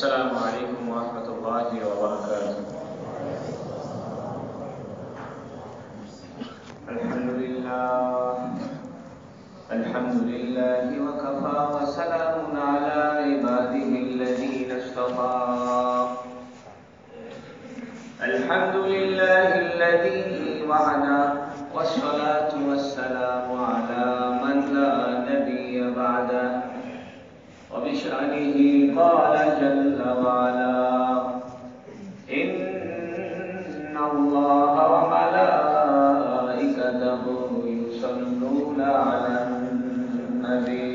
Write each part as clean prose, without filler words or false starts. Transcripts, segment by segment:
السلام عليكم ورحمة الله وبركاته. الحمد لله وكفى وسلام على عباده الذين اصطفى. الحمد لله الذي وعدا والصلاة والسلام على من لا نبي بعده. وبشأنه قال جل وعلا: إن الله وملائكته يصلون على النبي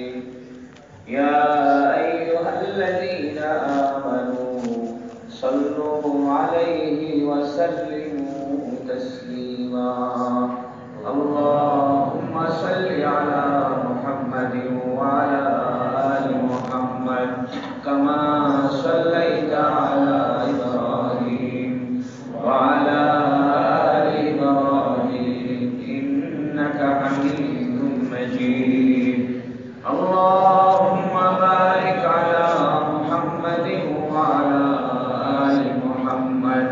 يا أيها الذين آمنوا صلوا عليه وسلموا تسليما. اللهم صل على محمد وعلى آل محمد كما صليت على إبراهيم وعلى آل إبراهيم إنك حميد مجيد. اللهم بارك على محمد وعلى آل محمد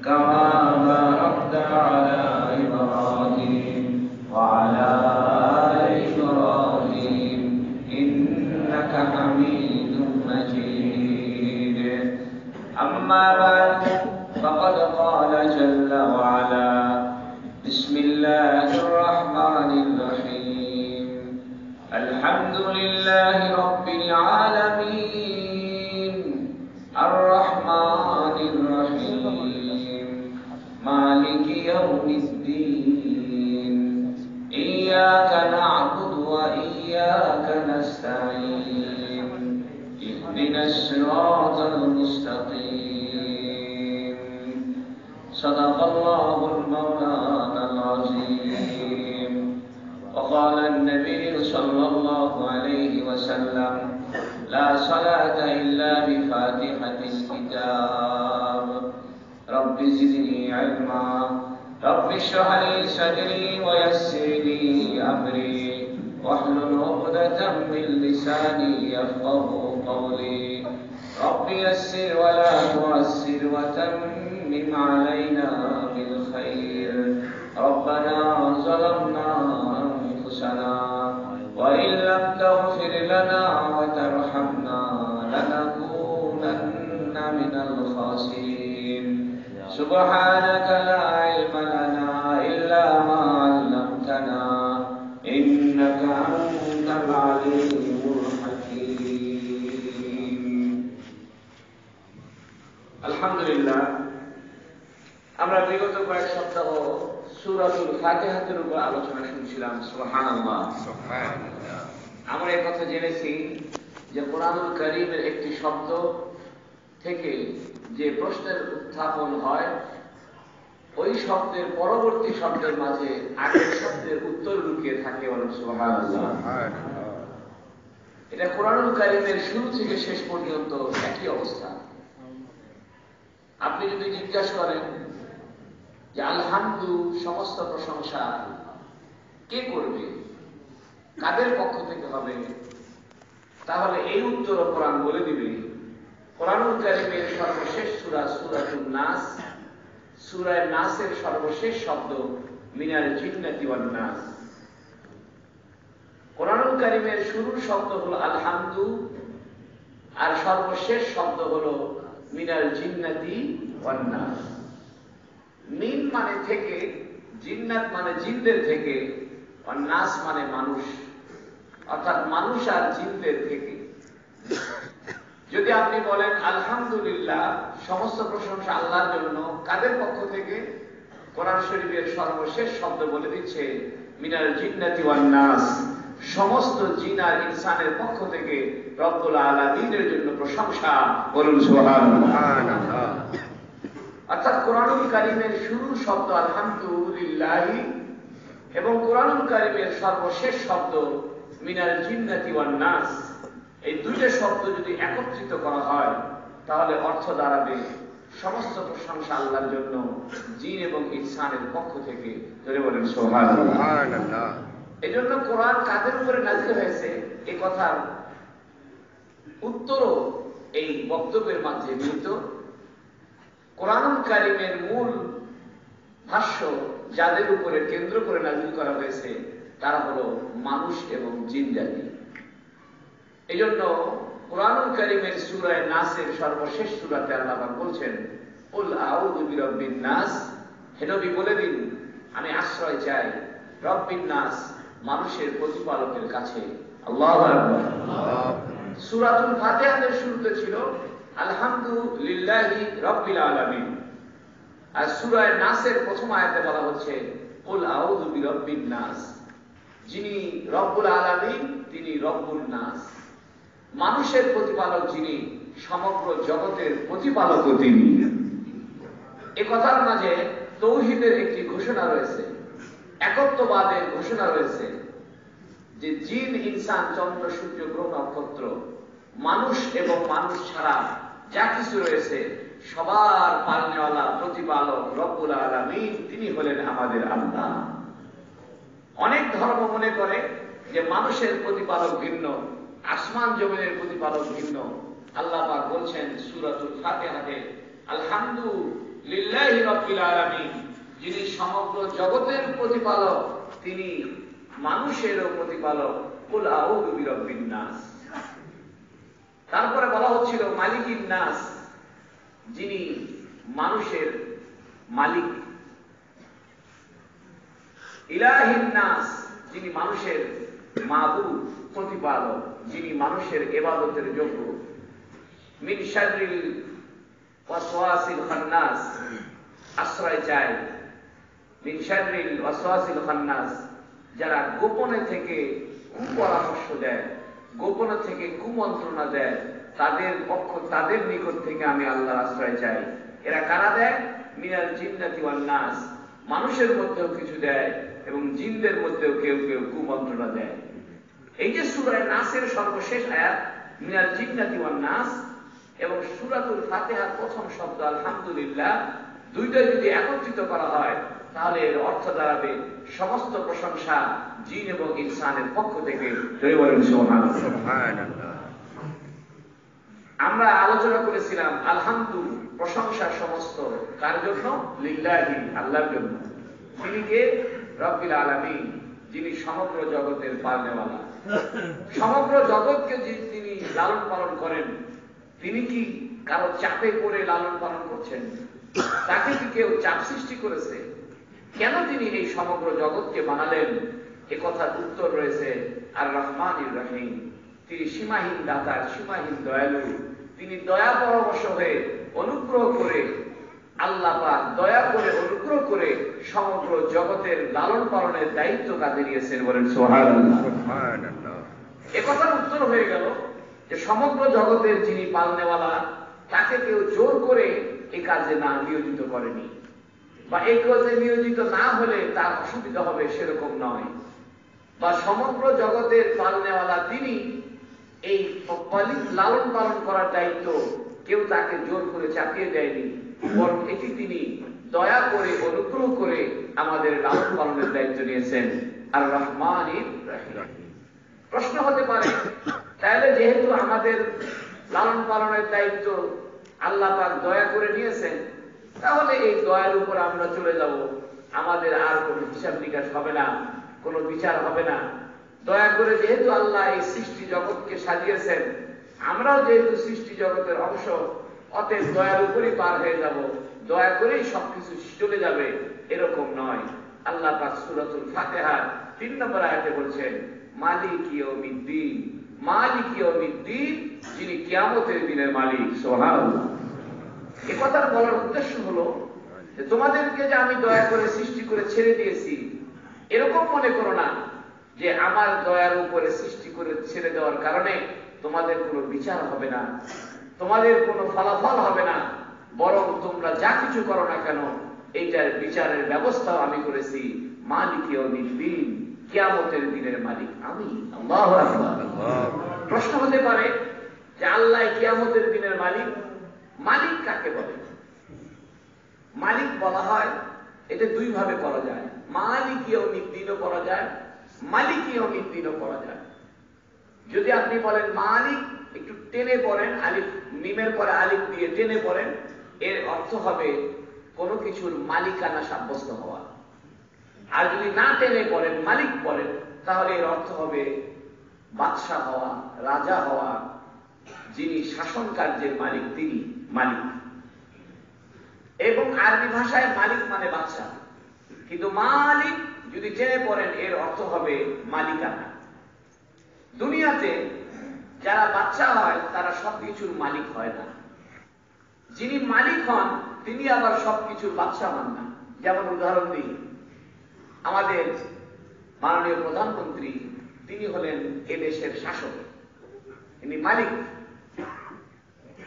كما باركت على إبراهيم وعلى آل إبراهيم إنك حميد مجيد. أما بعد، فقد قال جل وعلا: بسم الله الرحمن الرحيم. الحمد لله رب العالمين الرحمن الرحيم مالك يوم الدين. إياك نعبد وإياك نستعين. اهدنا الصراط المستقيم. صدق الله المولانا العظيم. وقال النبي صلى الله عليه وسلم: لا صلاة إلا بفاتحة الكتاب. رب زدني علما. رب اشرح لي صدري ويسر لي أمري واحلل عقدة من لساني يفقهوا قولي. رب يسر ولا تعسر وتمم علينا بالخير. ربنا ظلمنا أنفسنا وإن لم تغفر لنا وترحمنا لنكونن من الخاسرين. سبحانك لا علم لنا إلا ما علمتنا إنك أنت العليم الحكيم. আলহামদুলিল্লাহ, আমরা বিগত কয়েক সপ্তাহ সূরাতুল ফাতিহার উপর আলোচনা শুনছিলাম। সুবহানাল্লাহ। আমরা এই কথা জেনেছি যে কোরআনুল কারীমের একটি শব্দ থেকে যে প্রশ্নের উত্থাপন হয়, ওই শব্দের পরবর্তী শব্দের মাঝে আগের শব্দের উত্তর লুকিয়ে থাকে। বলেন সুবহানাল্লাহ। এটা কোরআনুল কারীমের শুরু থেকে শেষ পর্যন্ত একই অবস্থা। আপনি যদি জিজ্ঞাসা করেন যে আলহামদু, সমস্ত প্রশংসা কে করবে, কাদের পক্ষ থেকে হবে, তাহলে এই উত্তর কোরআন বলে দিবে। কোরআনুল কারীমের সর্বশেষ সূরা সূরাতুন নাস, সূরা নাসের সর্বশেষ শব্দ মিনাল জিন্নাতি ওয়ান নাস। কোরআনুল কারীমের শুরুর শব্দ হলো আলহামদু, আর সর্বশেষ শব্দ হলো মিনাল জিন্নাতি ওয়ান নাস। মিন মানে থেকে, জিন্নাত মানে জিনদের থেকে, আর নাস মানে মানুষ, অর্থাৎ মানুষ আর জিনদের থেকে। যদি আপনি বলেন আলহামদুলিল্লাহ, সমস্ত প্রশংসা আল্লাহর জন্য, কাদের পক্ষ থেকে? কোরআন শরীফের সর্বশেষ শব্দ বলে দিচ্ছে মিনাল জিন্নাতি ওয়ান নাস, সমস্ত জিন আর ইনসানের পক্ষ থেকে রব্বুল আলামিনের জন্য প্রশংসা। বলুন সুবহানাল্লাহ। অর্থাৎ কোরআনুল কারীমের শুরুর শব্দ আলহামদুলিল্লাহ এবং কোরআনুল কারীমের সর্বশেষ শব্দ মিনাল জিন্নাতি ওয়ান নাস, এই দুইটা শব্দ যদি একত্রিত করা হয় তাহলে অর্থ দাঁড়াবে সমস্ত প্রশংসা আল্লাহর জন্য, জিন এবং ইনসানের পক্ষ থেকে। ধরে বলেন সুবহানাল্লাহ। এজন্য কোরআন কাদের উপরে নাযিল হয়েছে এই কথার উত্তরও এই বক্তব্যের মাঝে মিলিত। কোরআনুল কারীমের মূল ভাষ্য যাদের উপরে কেন্দ্র করে নাযিল করা হয়েছে তারা হলো মানুষ এবং জিন জাতি। এই জন্য কোরআনুল কারীমের সূরা নাসের সর্বশেষ সূরাতে আল্লাহ বলছেন, কুল আউযু বিরাব্বিন নাস, হে নবী বলে দিন আমি আশ্রয় চাই রব্বিন নাস, মানুষের প্রতিপালকের কাছে। আল্লাহু আকবার। সূরাতুল ফাতিহার শুরুতে ছিল আলহামদুলিল্লাহি রাব্বিল আলামিন, আর সূরা নাসের প্রথম আয়াতে বলা হচ্ছে কুল আউযু বিরাব্বিন নাস, যিনি রব্বুল আলামিন তিনি রব্বুন নাস, মানুষের প্রতিপালক যিনি, সমগ্র জগতের প্রতিপালকও তিনি। এ কথার মাঝে তৌহিদের একটি ঘোষণা রয়েছে, একত্ববাদের ঘোষণা রয়েছে, যে জিন ইনসান চন্দ্র সূর্য গ্রহ নক্ষত্র মানুষ এবং মানুষ ছাড়া যা কিছু রয়েছে সবার পালনেওয়ালা প্রতিপালক রব্বুল আলামিন তিনি হলেন আমাদের আল্লাহ। অনেক ধর্ম মনে করে যে মানুষের প্রতিপালক ভিন্ন, আসমান জমিনের প্রতিপালক ভিন্ন। আল্লাহ পাক বলছেন সূরাতুল ফাতিহাতে আলহামদুলিল্লাহি রাব্বিল আলামিন, যিনি সমগ্র জগতের প্রতিপালক তিনি মানুষেরও প্রতিপালক। কুল আউযু বিরাব্বিন নাস। তারপরে বলা হচ্ছিল মালিকিন নাস, যিনি মানুষের মালিক। ইলাহিন নাস, যিনি মানুষের মাবুদ প্রতিপালক, যিনি মানুষের ইবাদতের যোগ্য। মিন শাররিল ওয়াসওয়াসিল খান্নাস, আশ্রয় চাই মিন শাররিল ওয়াসওয়াসিল খান্নাস, যারা গোপনে থেকে কুপরামর্শ দেয়, গোপনে থেকে কুমন্ত্রণা দেয়, তাদের নিকট থেকে আমি আল্লাহর আশ্রয় চাই। এরা কারা দেয়? মিনাল জিন্নাতি ওয়ান নাস, মানুষের মধ্যেও কিছু দেয় এবং জিনদের মধ্যেও কেউ কেউ কুমন্ত্রণা দেয়। এই যে সূরা নাসের সর্বশেষ আয়াত মিনাল জিন্নাতি ওয়ান নাস এবং সূরাতুল ফাতিহার প্রথম শব্দ আলহামদুলিল্লাহ, দুইটা যদি একত্রিত করা হয় তাহলে এর অর্থ দাঁড়াবে সমস্ত প্রশংসা জিন এবং ইনসানের পক্ষ থেকে। সুবহানাল্লাহ। আমরা আলোচনা করেছিলাম আলহামদু প্রশংসা সমস্ত কার জন্য? লিল্লাহি, আল্লাহর জন্য। তিনি কে? রব্বিল আলামিন, যিনি সমগ্র জগতের পালনেওয়ালা। সমগ্র জগৎকে তিনি লালন পালন করেন। তিনি কি কারো চাপে পড়ে লালন পালন করছেন? তাকে কি কেউ চাপ সৃষ্টি করেছে? কেন তিনি এই সমগ্র জগৎকে বানালেন? এ কথার উত্তর রয়েছে আর রহমানির রহিম, তিনি সীমাহীন দাতার, সীমাহীন দয়ালু। তিনি দয়া পরবশ হয়ে অনুগ্রহ করে, আল্লাহ পাক দয়া করে অনুগ্রহ করে সমগ্র জগতের লালন পালনের দায়িত্ব কাঁধে নিয়েছেন। বলেন সুবহানাল্লাহ। এ কথার উত্তর হয়ে গেল যে সমগ্র জগতের যিনি পালনেওয়ালা তাকে কেউ জোর করে এ কাজে না নিয়োজিত করেনি, বা এই কাজে নিয়োজিত না হলে তার অসুবিধা হবে সেরকম নয়, বা সমগ্র জগতের পালনেওয়ালা তিনি, এই লালন পালন করার দায়িত্ব কেউ তাকে জোর করে চাপিয়ে দেয়নি, বরং এটি তিনি দয়া করে অনুগ্রহ করে আমাদের লালন পালনের দায়িত্ব নিয়েছেন। আর রহমানির রহিম। প্রশ্ন হতে পারে তাহলে যেহেতু আমাদের লালন পালনের দায়িত্ব আল্লাহ পাক দয়া করে নিয়েছেন, তাহলে এই দয়ার উপর আমরা চলে যাব, আমাদের আর কোনো হিসাব নিকাশ হবে না, কোনো বিচার হবে না। দয়া করে যেহেতু আল্লাহ এই সৃষ্টি জগৎকে সাজিয়েছেন, আমরাও যেহেতু সৃষ্টি জগতের অংশ, অতএব দয়ার উপরই পার হয়ে যাব, দয়া করেই সবকিছু চলে যাবে, এরকম নয়। আল্লাহ পাক সূরাতুল ফাতিহার 3 নম্বর আয়াতে বলছেন মালিক ইয়াউমিদ্দিন, মালিক ইয়াউমিদ্দিন, যিনি কিয়ামতের দিনের মালিক। সুবহানাল্লাহ। এই কথার বলার উদ্দেশ্য হলো যে তোমাদেরকে যে আমি দয়া করে সৃষ্টি করে ছেড়ে দিয়েছি, এরকম মনে করো না যে আমার দয়ার উপরে সৃষ্টি করে ছেড়ে দেওয়ার কারণে তোমাদের কোনো বিচার হবে না, তোমাদের কোনো ফলাফল হবে না, বরং তোমরা যা কিছু করো না কেন এইটার বিচারের ব্যবস্থাও আমি করেছি। মালিক ইয়াউমিদ্দিন, কিয়ামতের দিনের মালিক আমি। আল্লাহু আকবার। প্রশ্ন হতে পারে যে আল্লাহ কিয়ামতের দিনের মালিক, মালিক কাকে বলে? মালিক বলা হয় এটা দুই ভাবে করা যায়, মালিক ইয়াউমিদ্দিনও করা যায়, মালিক ইয়াউমিদ্দিনও করা যায়। যদি আপনি বলেন মালিক, একটু টেনে পড়েন, আলিফ মিমের পরে আলিফ দিয়ে টেনে পড়েন, এর অর্থ হবে কোনো কিছুর মালিকানা সাব্যস্ত হওয়া। আর যদি না টেনে পড়েন, মালিক পড়েন, তাহলে এর অর্থ হবে বাদশাহ হওয়া, রাজা হওয়া, যিনি শাসন কার্যের মালিক তিনি মালিক। এবং আরবি ভাষায় মালিক মানে বাদশাহ, কিন্তু মালিক যদি টেনে পড়েন এর অর্থ হবে মালিকানা। দুনিয়াতে যারা বাদশাহ হয় তারা সবকিছুর মালিক হয় না, যিনি মালিক হন তিনি আবার সবকিছুর বাদশাহ হন না। যেমন উদাহরণ দিই, আমাদের মাননীয় প্রধানমন্ত্রী তিনি হলেন এদেশের শাসক, তিনি মালিক।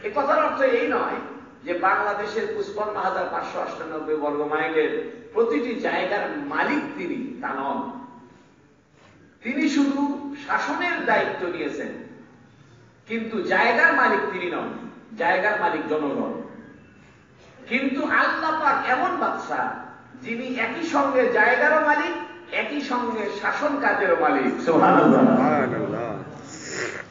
এ কথার অর্থ এই নয় যে বাংলাদেশের ৫৫,৫৯৮ বর্গ মাইলের প্রতিটি জায়গার মালিক তিনি, তা নন। তিনি শুধু শাসনের দায়িত্ব নিয়েছেন, কিন্তু জায়গার মালিক তিনি নন, জায়গার মালিক জনগণ। কিন্তু আল্লাহ পাক এমন বাদশা যিনি একই সঙ্গে জায়গারও মালিক, একই সঙ্গে শাসন কাজেরও মালিক। সুবহানাল্লাহ।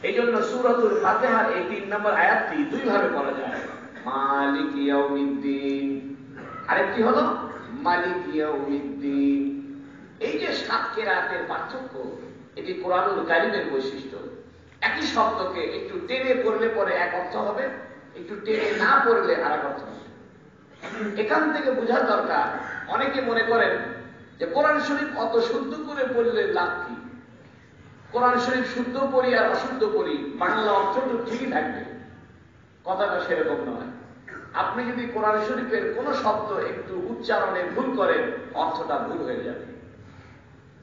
এই জন্য সূরাতুল ফাতিহার এই ৩ নম্বর আয়াতটি দুই ভাবে পড়া যায়, মালিক ইয়াউমিদ্দিন, আরেকটি হলো মালিক ইয়াউমিদ্দিন। এই যে ৭ কিরাতের পার্থক্য, এটি কোরআনুল কারীমের বৈশিষ্ট্য। একই শব্দকে একটু টেনে পড়লে পরে এক অর্থ হবে, একটু টেনে না পড়লে আর এক অর্থ হবে। এখান থেকে বোঝার দরকার, অনেকে মনে করেন যে কোরআন শরীফ অত শুদ্ধ করে পড়লে লাভ কি? কোরআন শরীফ শুদ্ধ পড়ি আর অশুদ্ধ পড়ি, বাংলা অর্থটা ঠিকই থাকবে। কথাটা সেরকম নয়। আপনি যদি কোরআন শরীফের কোন শব্দ একটু উচ্চারণে ভুল করেন, অর্থটা ভুল হয়ে যাবে।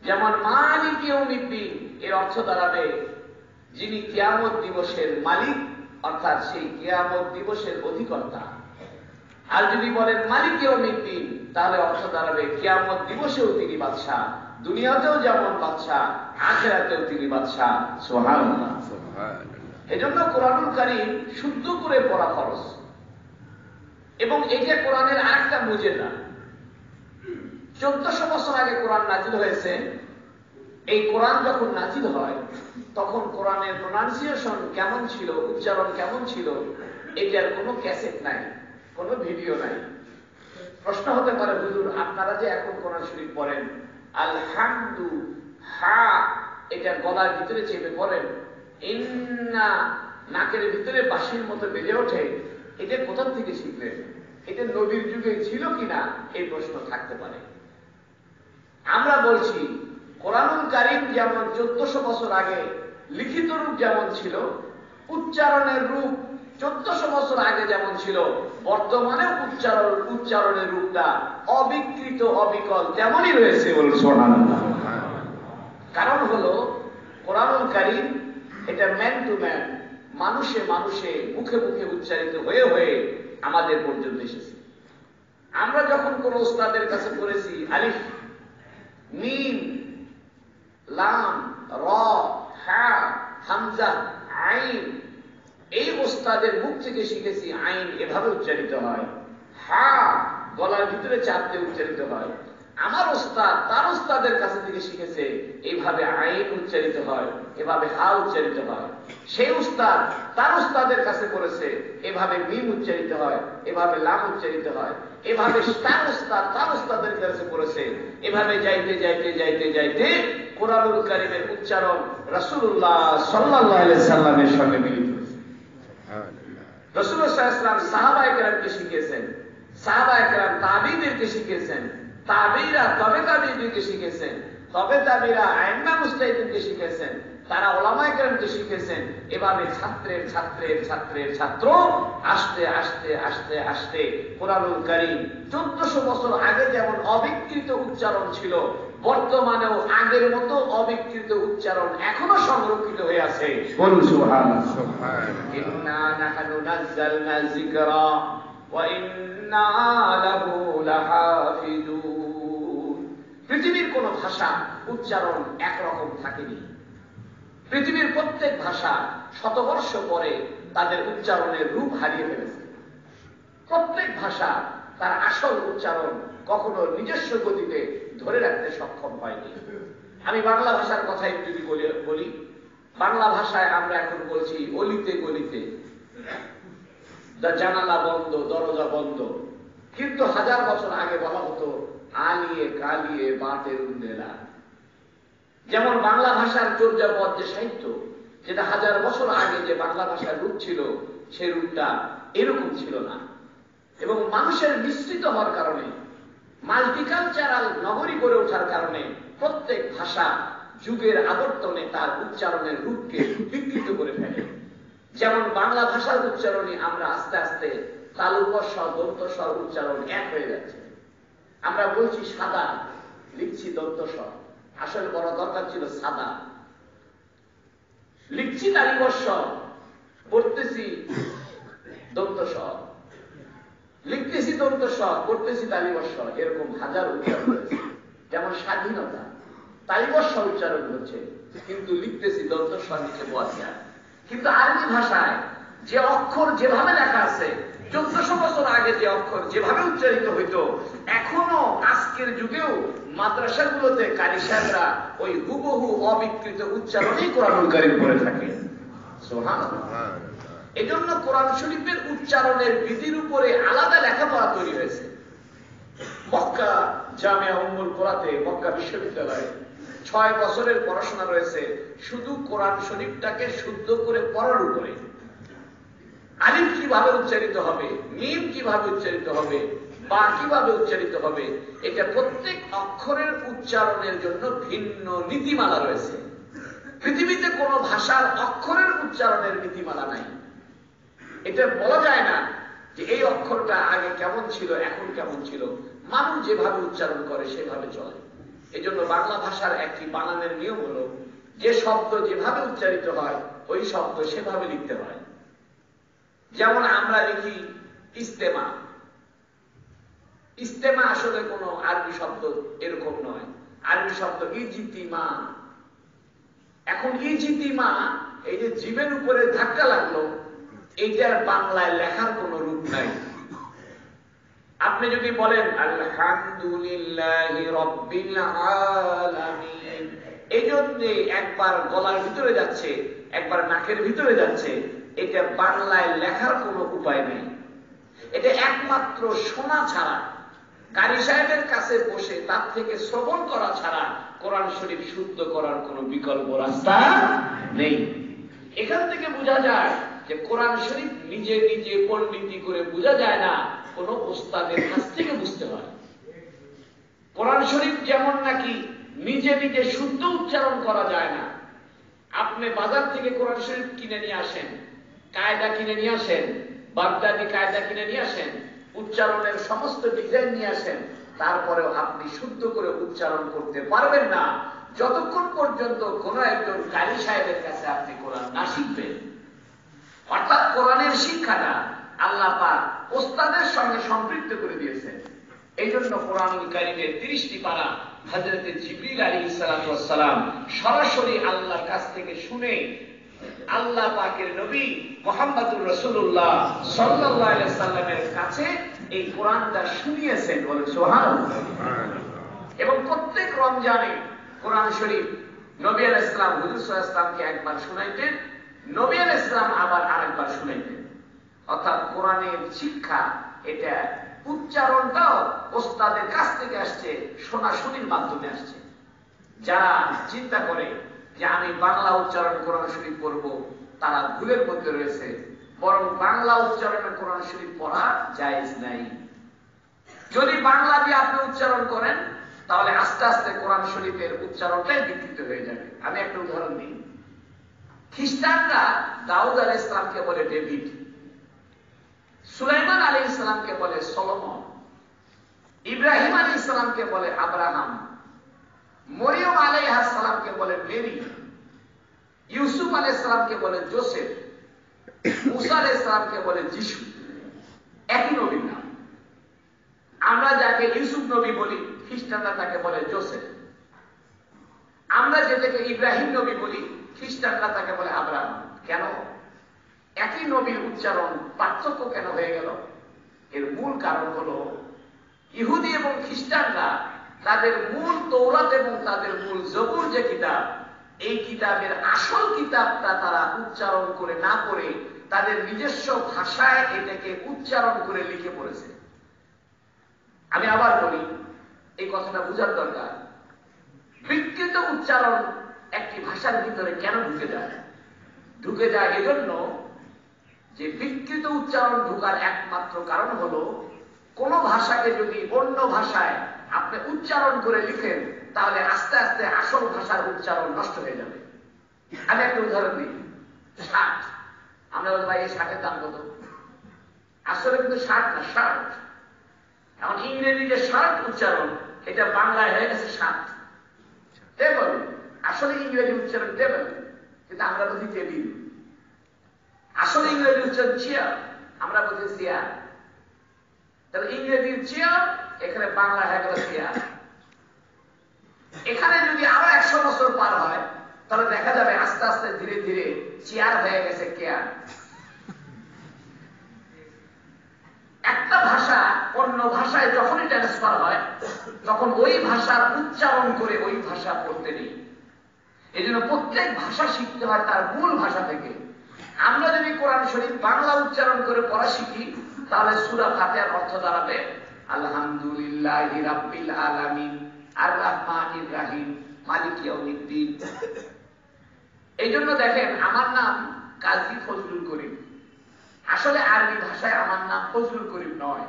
যেমন মালিক ইয়াউমিদ্দিন, এর অর্থ দাঁড়াবে যিনি কিয়ামত দিবসের মালিক, অর্থাৎ সেই কিয়ামত দিবসের অধিকর্তা। আর যদি বলেন মালিক ইয়াউমিদ্দিন, তাহলে অর্থ দাঁড়াবে কিয়ামত দিবসেও তিনি বাদশাহ, দুনিয়াতেও যেমন বাদশাহ, আখিরাতেও তিনি বাদশাহ। সুবহানাল্লাহ। এজন্য কোরআনুল কারীম শুদ্ধ করে পড়া ফরজ। এবং এটা কোরআনের আরেকটা মুজিজা। ১৪০০ বছর আগে কোরআন নাজিল হয়েছে। এই কোরআন যখন নাজিল হয় তখন কোরআনের প্রোনাউন্সিয়েশন কেমন ছিল, উচ্চারণ কেমন ছিল, এটার কোনো ক্যাসেট নাই, কোনো ভিডিও নাই। প্রশ্ন হতে পারে, হুজুর আপনারা যে এখন কোরআন শরীফ পড়েন, আলহামদু হা এটা গলার ভিতরে চেপে পড়েন, ইন্না নাকের ভিতরে বাঁশির মতো বেজে ওঠে, এটা কোথা থেকে শিখলেন? এটা নবীর যুগে ছিল কিনা এই প্রশ্ন থাকতে পারে। আমরা বলছি কোরআনুল কারীম যেমন ১৪০০ বছর আগে লিখিত রূপ যেমন ছিল, উচ্চারণের রূপ ১৪০০ বছর আগে যেমন ছিল, বর্তমানে উচ্চারণের রূপটা অবিকৃত অবিকল তেমনই রয়েছে। সুবহানাল্লাহ। কারণ হলো কোরআনুল কারীম এটা ম্যান টু ম্যান, মানুষে মানুষে মুখে মুখে উচ্চারিত হয়ে হয়ে আমাদের পর্যন্ত এসেছে। আমরা যখন কোন ওস্তাদের কাছে পড়েছি, আলিফ মিম লাম র হা হামজা আইন, এই ওস্তাদের মুখ থেকে শিখেছি আইন এভাবে উচ্চারিত হয়, হা গলার ভিতরে চাপ দিয়ে উচ্চারিত হয়। আমার ওস্তাদ তার ওস্তাদের কাছে থেকে শিখেছে এইভাবে আইন উচ্চারিত হয়, এভাবে হা উচ্চারিত হয়। সেই উস্তাদ তার ওস্তাদের কাছে পড়েছে এভাবে মিম উচ্চারিত হয়, এভাবে লাম উচ্চারিত হয়। এভাবে তার ওস্তাদ তার ওস্তাদের কাছে পড়েছে, এভাবে যাইতে যাইতে যাইতে যাইতে কোরআনুল কারীমের উচ্চারণ রাসূলুল্লাহ সাল্লাল্লাহু আলাইহি সাল্লামের সঙ্গে মিলিত হয়েছে। রাসূলুল্লাহ সাল্লাল্লাহু আলাইহি ওয়াসাল্লাম সাহাবায়ে কেরামকে শিখিয়েছেন, সাহাবায়ে কেরাম তাবিঈদেরকে শিখিয়েছেন, তাবিঈরা তবে তাবিঈদেরকে শিখেছেন, তবে তাবিঈরা আইম্মা মুজতাহিদিনকে শিখেছেন, তারা উলামায়ে কেরামকে শিখেছেন। এভাবে ছাত্রের ছাত্রের ছাত্রের ছাত্র আস্তে আস্তে আস্তে আস্তে কোরআনুল কারীম ১৪০০ বছর আগে যেমন অবিকৃত উচ্চারণ ছিল, বর্তমানেও আগের মতো অবিকৃত উচ্চারণ এখনো সংরক্ষিত হয়ে আছে। বলুন সুবহানাল্লাহ। ইন্না নাহনু নাযালনা যিকরা ওয়া ইন্না লাহু লাহাফিজুন। পৃথিবীর কোন ভাষা উচ্চারণ একরকম থাকেনি। পৃথিবীর প্রত্যেক ভাষা শতবর্ষ পরে তাদের উচ্চারণের রূপ হারিয়ে ফেলেছে। প্রত্যেক ভাষা তার আসল উচ্চারণ কখনো নিজস্ব গতিতে ধরে রাখতে সক্ষম হয়নি। আমি বাংলা ভাষার কথাই যদি বলি, বাংলা ভাষায় আমরা এখন বলছি অলিতে গলিতে। জানালা বন্ধ, দরজা বন্ধ। কিন্তু 1000 বছর আগে বলা হতো আলিয়ে কালিয়ে বাটের উন্দেলা। যেমন বাংলা ভাষার চর্যাপদ যে সাহিত্য, যেটা 1000 বছর আগে যে বাংলা ভাষার রূপ ছিল, সেই রূপটা এরকম ছিল না। এবং মানুষের মিশ্রিত হওয়ার কারণে, মাল্টিকালচারাল নগরী গড়ে ওঠার কারণে প্রত্যেক ভাষা যুগের আবর্তনে তার উচ্চারণের রূপকে বিকৃত করে ফেলে। যেমন বাংলা ভাষার উচ্চারণে আমরা আস্তে আস্তে তালুবস্ব দন্তস্ব উচ্চারণ এক হয়ে যাচ্ছে। আমরা বলছি সাদা, লিখছি দন্তস্ব, আসলে বড় দরকার ছিল সাদা। লিখছি তালিবস্ব, পড়তেছি দন্তস্ব, লিখতেছি দন্তস্ব, পড়তেছি তালিবস্ব। এরকম 1000 উচ্চারণ হয়েছে। যেমন স্বাধীনতা, তালিবস্ব উচ্চারণ হচ্ছে, কিন্তু লিখতেছি দন্তস্ব নিচে বসিয়া। কিন্তু আরবি ভাষায় যে অক্ষর যেভাবে লেখা আছে, 1400 বছর আগে যে অক্ষর যেভাবে উচ্চারিত হইতো, এখনো আজকের যুগেও মাদ্রাসাগুলোতে কারি সাহেবরা ওই হুবহু অবিকৃত উচ্চারণই কোরআনুল কারীম করে থাকে। সুবহানাল্লাহ। এজন্য কোরআন শরীফের উচ্চারণের বিধির উপরে আলাদা লেখাপড়া তৈরি হয়েছে। মক্কা জামিয়া উম্মুল কুরাতে, মক্কা বিশ্ববিদ্যালয়ে 6 বছরের পড়াশোনা রয়েছে শুধু কোরআন শরীফটাকে শুদ্ধ করে পড়ার উপরে। আলিফ কিভাবে উচ্চারিত হবে, মিম কিভাবে উচ্চারিত হবে, বা কিভাবে উচ্চারিত হবে, এটা প্রত্যেক অক্ষরের উচ্চারণের জন্য ভিন্ন নীতিমালা রয়েছে। পৃথিবীতে কোন ভাষার অক্ষরের উচ্চারণের নীতিমালা নাই। এটা বলা যায় না যে এই অক্ষরটা আগে কেমন ছিল, এখন কেমন ছিল। মানুষ যেভাবে উচ্চারণ করে সেভাবে চলে। এজন্য বাংলা ভাষার একটি বানানের নিয়ম হলো, যে শব্দ যেভাবে উচ্চারিত হয় ওই শব্দ সেভাবে লিখতে হয়। যেমন আমরা লিখি ইস্তেমা। ইস্তেমা আসলে কোন আরবি শব্দ এরকম নয়। আরবি শব্দ ইজিতিমা। এখন ইজিতিমা, এই যে জীবের উপরে ধাক্কা লাগলো, এইটার বাংলায় লেখার কোন রূপ নাই। আপনি যদি বলেন আলহামদুলিল্লাহি রাব্বিল আলামিন, এই জন্য একবার গলার ভিতরে যাচ্ছে, একবার নাকের ভিতরে যাচ্ছে, এটা বাংলায় লেখার কোনো উপায় নেই। এটা একমাত্র শোনা ছাড়া, কারি সাহেবের কাছে বসে তার থেকে শ্রবণ করা ছাড়া কোরআন শরীফ শুদ্ধ করার কোনো বিকল্প রাস্তা নেই। এখান থেকে বোঝা যায় যে কোরআন শরীফ নিজে নিজে পণ্ডিতি করে বোঝা যায় না, কোন ওস্তাদের কাছ থেকে বুঝতে হয়। কোরআন শরীফ যেমন নাকি নিজে নিজে শুদ্ধ উচ্চারণ করা যায় না। আপনি বাজার থেকে কোরআন শরীফ কিনে নিয়ে আসেন, কায়দা কিনে নিয়ে আসেন, বাগদাদি কায়দা কিনে নিয়ে আসেন, উচ্চারণের সমস্ত ডিজাইন নিয়ে আসেন, তারপরেও আপনি শুদ্ধ করে উচ্চারণ করতে পারবেন না যতক্ষণ পর্যন্ত কোন একজন কারি সাহেবের কাছে আপনি কোরআন না শিখবেন। অর্থাৎ কোরআনের শিক্ষাটা আল্লাহ পাক ওস্তাদের সঙ্গে সম্পৃক্ত করে দিয়েছেন। এই জন্য কোরআনুল কারীমের 30টি পারা হযরত জিবরিল আলাইহিস সালাতু ওয়াস সালাম সরাসরি আল্লাহর কাছ থেকে শুনে আল্লাহ পাকের নবী মুহাম্মদুর রাসূলুল্লাহ সাল্লাল্লাহু আলাইহি সাল্লামের কাছে এই কোরআনটা শুনিয়েছেন। বলেন সুবহানাল্লাহ। এবং প্রত্যেক রমজানে কোরআন শরীফ নবী আলাইহিস সালাম হুজুর সাল্লাল্লাহু আলাইহি সাল্লামকে একবার শুনাইতেন, নবী আলাইহিস সালাম আবার আরেকবার শুনাইতেন। অর্থাৎ কোরআনের শিক্ষা, এটা উচ্চারণটাও ওস্তাদের কাছ থেকে আসছে, শোনাশুনির মাধ্যমে আসছে। যারা চিন্তা করে যে আমি বাংলা উচ্চারণ কোরআন শরীফ পড়ব, তারা ভুলের মধ্যে রয়েছে। বরং বাংলা উচ্চারণে কোরআন শরীফ পড়া জায়েজ নাই। যদি বাংলা দিয়ে আপনি উচ্চারণ করেন, তাহলে আস্তে আস্তে কোরআন শরীফের উচ্চারণটাই বিকৃত হয়ে যাবে। আমি একটা উদাহরণ দিই। খ্রিস্টানরা দাউদ আলাইহিস সালামকে বলে ডেভিড, সুলাইমান আলাইহিস সালামকে বলে সলোমন, ইব্রাহিম আলাইহিস সালামকে বলে আব্রাহাম, মরিয়ম আলাইহিস সালামকে বলে মেরি, ইউসুফ আলাইহিস সালামকে বলে জোসেফ, মুসা আলাইহিস সালামকে বলে যিশু। একই নবীর নাম। আমরা যাকে ইউসুফ নবী বলি, খ্রিস্টানরা তাকে বলে জোসেফ। আমরা যেটাকে ইব্রাহিম নবী বলি, খ্রিস্টানরা তাকে বলে আব্রাহাম। কেন? একই নবীর উচ্চারণ পার্থক্য কেন হয়ে গেল? এর মূল কারণ হলো ইহুদি এবং খ্রিস্টানরা তাদের মূল তৌরাত এবং তাদের মূল জবুর যে কিতাব, এই কিতাবের আসল কিতাবটা তারা উচ্চারণ করে না পড়ে তাদের নিজস্ব ভাষায় এটাকে উচ্চারণ করে লিখে পড়েছে। আমি আবার বলি, এই কথাটা বোঝার দরকার। বিকৃত উচ্চারণ একটি ভাষার ভিতরে কেন ঢুকে যায়? ঢুকে যায় এজন্য যে বিকৃত উচ্চারণ ঢুকার একমাত্র কারণ হলো কোন ভাষাকে যদি অন্য ভাষায় আপনি উচ্চারণ করে লিখেন তাহলে আস্তে আস্তে আসল ভাষার উচ্চারণ নষ্ট হয়ে যাবে। আমি একটা উদাহরণ দিই, শার্ট। আমরা বলি ভাই এই শার্টের দাম কত? আসলে কিন্তু শার্ট না, শার্ট। এখন ইংরেজি যে শার্ট উচ্চারণ, এটা বাংলায় হয়ে গেছে শার্ট, টেবল। আসলে ইংরেজি উচ্চারণ টেবল, কিন্তু আমরা বলছি টেবিল। আসলে ইংরেজি উচ্চারণ চেয়ার, আমরা বলছি চেয়ার। তাহলে ইংরেজির চেয়ার, এখানে বাংলা হয়ে গেল চেয়ার। এখানে যদি আরো 100 বছর পার হয় তাহলে দেখা যাবে আস্তে আস্তে ধীরে ধীরে চেয়ার হয়ে গেছে কেয়ার। একটা ভাষা অন্য ভাষায় যখনই ট্রান্সফার হয় তখন ওই ভাষার উচ্চারণ করে ওই ভাষা পড়তে নেই। এই জন্য প্রত্যেক ভাষা শিখতে হয় তার মূল ভাষা থেকে। আমরা যদি কোরআন শরীফ বাংলা উচ্চারণ করে পড়া শিখি তাহলে সূরা ফাতিহার অর্থ দাঁড়াবে আলহামদুলিল্লাহি রাব্বিল আলামিন আর রহমানির রহিম মালিক ইয়াউমিদ্দিন। এই জন্য দেখেন আমার নাম কাজী ফজলুল করিম। আসলে আরবি ভাষায় আমার নাম ফজলুল করিম নয়,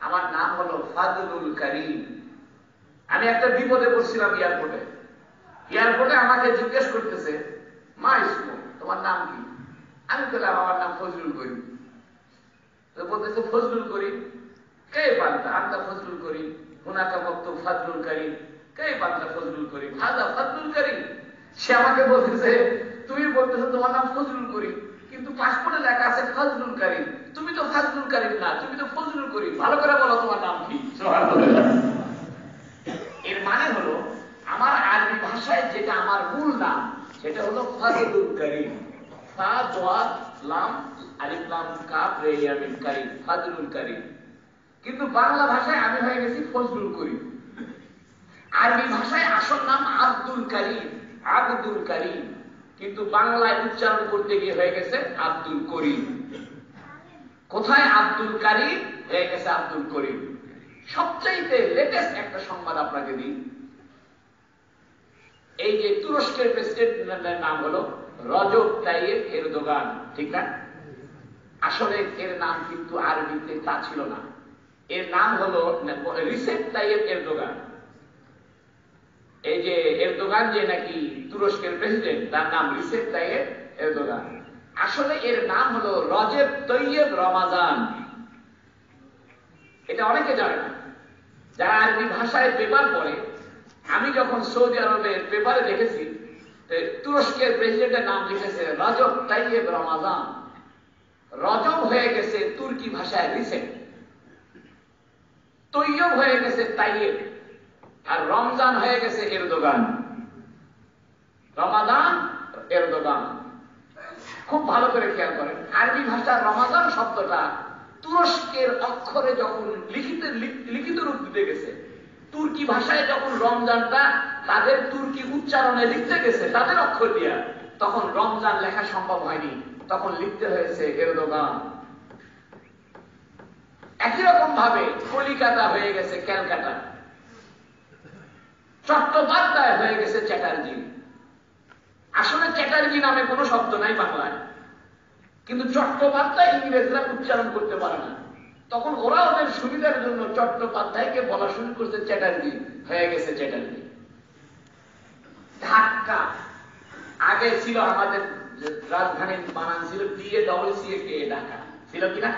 আমার নাম হলো ফাদলুল করিম। আমি একটা বিপদে পড়ছিলাম এয়ারপোর্টে। এয়ারপোর্টে আমাকে জিজ্ঞেস করতেছে, মা ইসমু, তোমার নাম কি? আমি বললাম আমার নাম ফজলুল করিম। তো বলতেছে ফজলুল করিম কে বান্দা? আনতা ফজলুল করিম, হুনাকা মাকতুব ফাদলুল করিম, কে বান্দা ফজলুল করিম, হাযা ফাদলুল করিম। সে আমাকে বলতেছে, তুমি বলতেছো তোমার নাম ফজলুল করিম, কিন্তু পাসপোর্টে লেখা আছে ফজলুল করিম, তুমি তো ফজলুল করিম না, তুমি তো ফজলুল করিম। ভালো করে বলো তোমার নাম কি? এর মানে হলো আমার আরবি ভাষায় যেটা আমার মূল নাম সেটা হলো ফজলুল করিম। ফা দাদ লাম আলিফ লাম কাফ রে ইয়া মিম করিম, ফজলুল করিম। কিন্তু বাংলা ভাষায় আমি হয়ে গেছি ফজলুল করিম। আরবি ভাষায় আসল নাম আব্দুল করিম, আব্দুল করিম, কিন্তু বাংলায় উচ্চারণ করতে গিয়ে হয়ে গেছে আব্দুল করিম। কোথায় আব্দুল করিম হয়ে গেছে আব্দুল করিম। সবচাইতে লেটেস্ট একটা সংবাদ আপনাকে দিই। এই যে তুরস্কের প্রেসিডেন্টের নাম হলো রজব তাইয়েব এরদোগান, ঠিক না? আসলে এর নাম কিন্তু আরবিতে তা ছিল না। এর নাম হলো রিসেপ তাইয়েব এরদোগান। এই যে এরদোগান যে নাকি তুরস্কের প্রেসিডেন্ট, তার নাম রিসেপ তাইয়েব এরদোগান। আসলে এর নাম হলো রজব তৈয়ব রমাজান। এটা অনেকে জানে না। যারা আরবি ভাষায় পেপার পড়ে, আমি যখন সৌদি আরবের পেপারে দেখেছি তুরস্কের প্রেসিডেন্টের নাম লিখেছে রজব তাইয়েব রমাজান। রজব হয়ে গেছে তুর্কি ভাষায় রিসেপ, তৈয়ব হয়ে গেছে তাইয়েব, আর রমজান হয়ে গেছে এরদোগান। রমাদান এরদোগান। খুব ভালো করে খেয়াল করেন, আরবি ভাষার রমাদান শব্দটা তুরস্কের অক্ষরে যখন লিখিত রূপ দিতে গেছে, তুর্কি ভাষায় যখন রমজানটা তাদের তুর্কি উচ্চারণে লিখতে গেছে তাদের অক্ষর দিয়া, তখন রমজান লেখা সম্ভব হয়নি, তখন লিখতে হয়েছে এরদোগান। একই রকম ভাবে কলিকাতা হয়ে গেছে ক্যালকাটা, চট্টোপাধ্যায় হয়ে গেছে চ্যাটার্জি। আসলে চ্যাটার্জি নামে কোনো শব্দ নাই বাংলায়, কিন্তু চট্টোপাধ্যায় ইংরেজরা উচ্চারণ করতে পারে না, তখন ওরা ওদের সুবিধার জন্য চট্টোপাধ্যায়কে বলা শুরু করছে চ্যাটার্জি, হয়ে গেছে চ্যাটার্জি। ঢাকা আগে ছিল আমাদের রাজধানীর বানান ছিল DACCA, ঢাকা ছিল কিনা?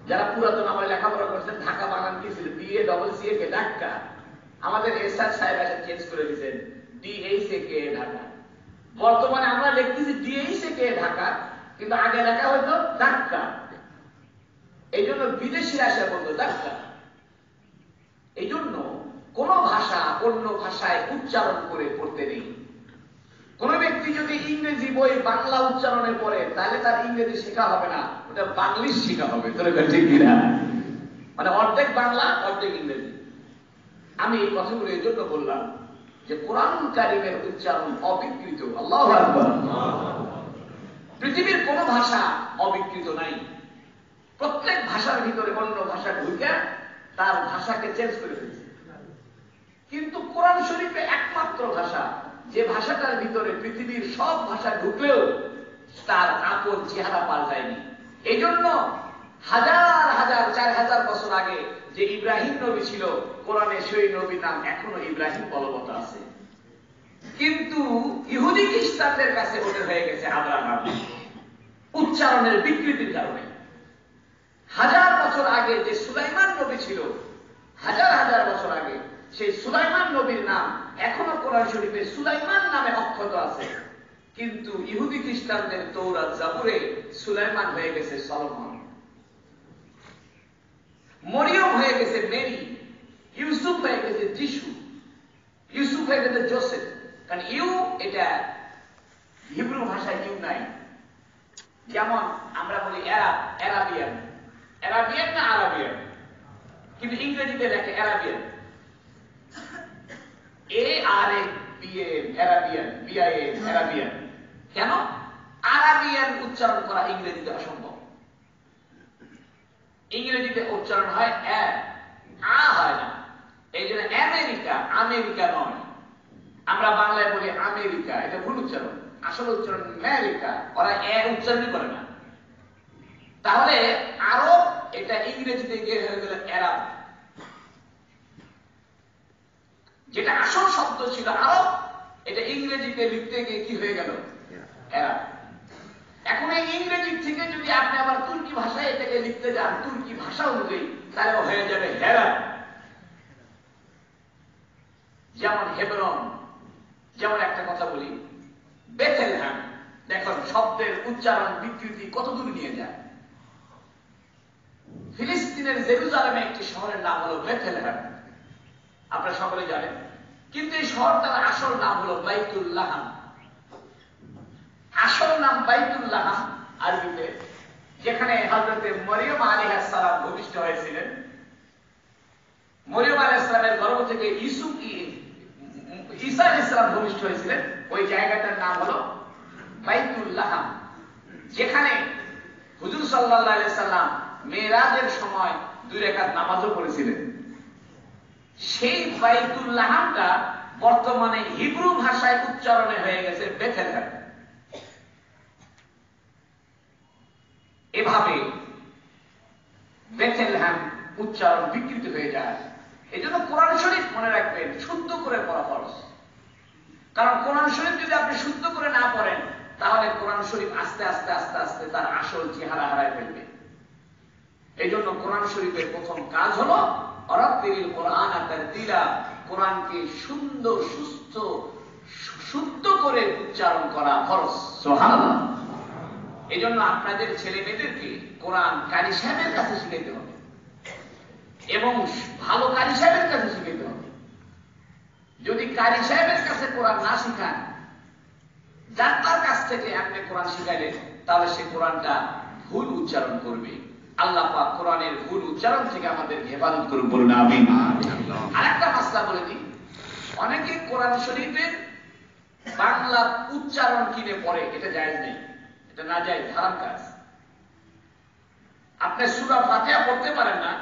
যারা পুরাতন আমার লেখাপড়া করছেন, ঢাকা বানান কি ছিল? DACCA, ঢাকা। আমাদের এসআর সাহেব এসে চেঞ্জ করে দিয়েছেন DACCA, ঢাকা। বর্তমানে আমরা লিখতেছি DACCA, ঢাকা, কিন্তু আগে লেখা হতো ঢাকা। এই জন্য বিদেশিরা এসে বলতো ঢাকা। এই জন্য কোন ভাষা অন্য ভাষায় উচ্চারণ করে পড়তে নেই। কোন ব্যক্তি যদি ইংরেজি বই বাংলা উচ্চারণে পড়ে তাহলে তার ইংরেজি শেখা হবে না, ওটা বাংলিশ শেখা হবে। ঠিক কিনা? মানে অর্ধেক বাংলা অর্ধেক ইংরেজি। আমি এই কথাগুলো এই জন্য বললাম, যে কোরআন কারীমের উচ্চারণ অবিকৃত। আল্লাহু আকবার। পৃথিবীর কোন ভাষা অবিকৃত নাই। প্রত্যেক ভাষার ভিতরে অন্য ভাষা ঢুকে তার ভাষাকে চেঞ্জ করে ফেলছে। কিন্তু কোরআন শরীফে একমাত্র ভাষা, যে ভাষাটার ভিতরে পৃথিবীর সব ভাষা ঢুকলেও তার আপন চেহারা পাল্টায়নি। এই জন্য হাজার হাজার 4000 বছর আগে যে ইব্রাহিম নবী ছিল, কোরআনে সেই নবীর নাম এখনো ইব্রাহিম বলবৎ আছে। কিন্তু ইহুদি খ্রিস্টানদের কাছে ওটা হয়ে গেছে আব্রাহাম, উচ্চারণের বিকৃতির কারণে। হাজার বছর আগে যে সুলাইমান নবী ছিল, হাজার হাজার বছর আগে, সেই সুলাইমান নবীর নাম এখনো কোরআন শরীফে সুলাইমান নামে অক্ষত আছে। কিন্তু ইহুদি খ্রিস্টানদের তৌরাত জাবুরে সুলাইমান হয়ে গেছে সলোমন, মরিয়ম হয়ে গেছে মেরি, ইউসুফ হয়ে গেছে যিশু, ইউসুফ হয়ে গেছে জোসেফ। কারণ ইউ এটা হিব্রু ভাষায় ইউ নাই। যেমন আমরা বলি অ্যারাবিয়ান, অ্যারাবিয়ান না আরাবিয়ান, কিন্তু ইংরেজিতে লেখে অ্যারাবিয়ান, অ্যারাবিয়ান, অ্যারাবিয়ান। কেন? আরাবিয়ান উচ্চারণ করা ইংরেজিতে অসম্ভব। ইংরেজিতে উচ্চারণ হয় হয় না, এই জন্য আমেরিকা, আমেরিকা নয়। আমরা বাংলায় বলি আমেরিকা, এটা ভুল উচ্চারণ। আসল উচ্চারণ আমেরিকা, ওরা উচ্চারণই করে না। তাহলে আরব, এটা ইংরেজিতে গিয়ে হয়ে গেল আরব। যেটা আসল শব্দ ছিল আরব, এটা ইংরেজিতে লিখতে গিয়ে কি হয়ে গেল? আরব। এখন এই ইংরেজি থেকে যদি আপনি আবার তুর্কি ভাষায় এটাকে লিখতে যান, তুর্কি ভাষা অনুযায়ী, তাহলে হয়ে যাবে হেরা। যেমন হেবরন, যেমন একটা কথা বলি বেথেলহেম। দেখুন শব্দের উচ্চারণ বিকৃতি কত দূর নিয়ে যায়। ফিলিস্তিনের জেরুজালেমে একটি শহরের নাম হলো বেথেলহেম, আপনারা সকলে জানেন। কিন্তু এই শহরটার আসল নাম হলো বাইতুল্লাহাম। আসল নাম বাইতুল্লাহাম আরবিতে, যেখানে হযরতে মরিয়ম আলাইহিস সালাম ভূমিষ্ঠ হয়েছিলেন। মরিয়ম আলাইহিস সালামের গর্ভ থেকে ঈসা আলাইহিস সালাম ভূমিষ্ঠ হয়েছিলেন। ওই জায়গাটার নাম হলো বাইতুল্লাহাম, যেখানে হুজুর সাল্লাল্লাহু আলাইহি সাল্লাম মেরাজের সময় 2 রাকাত নামাজও পড়েছিলেন। সেই বাইতুল্লাহামটা বর্তমানে হিব্রু ভাষায় উচ্চারণে হয়ে গেছে বেথেলহেম। এভাবে বেথেলহেম উচ্চারণ বিকৃত হয়ে যায়। এই জন্য কোরআন শরীফ মনে রাখবেন, শুদ্ধ করে পড়া ফরজ। কারণ কোরআন শরীফ যদি আপনি শুদ্ধ করে না পড়েন, তাহলে কোরআন শরীফ আস্তে আস্তে আস্তে আস্তে তার আসল চেহারা হারায় ফেলবে। এই জন্য কোরআন শরীফের প্রথম কাজ হলো অরাত্তিল কোরআন তারতিলা, কোরআনকে সুন্দর সুস্থ শুদ্ধ করে উচ্চারণ করা ফরজ। সুবহানাল্লাহ। এই জন্য আপনাদের ছেলে মেয়েদেরকে কোরআন কারি সাহেবের কাছে শিখাইতে হবে, এবং ভালো কারি সাহেবের কাছে শিখাইতে হবে। যদি কারি সাহেবের কাছে কোরআন না শিখান, যার তার কাছ থেকে আপনি কোরআন শিখাইলেন, তাহলে সে কোরআনটা ভুল উচ্চারণ করবে। আল্লাহ পাক কোরআনের ভুল উচ্চারণ থেকে আমাদের হেফাজত করুন, বলুন আমিন। আরেকটা মাসলা বলে দিই, অনেকে কোরআন শরীফের বাংলা উচ্চারণ কিনে পড়ে, এটা জায়েজ নেই, এটা না জায়েজ, হারাম কাজ। আপনি সূরা ফাতিহা পড়তে পারেন না,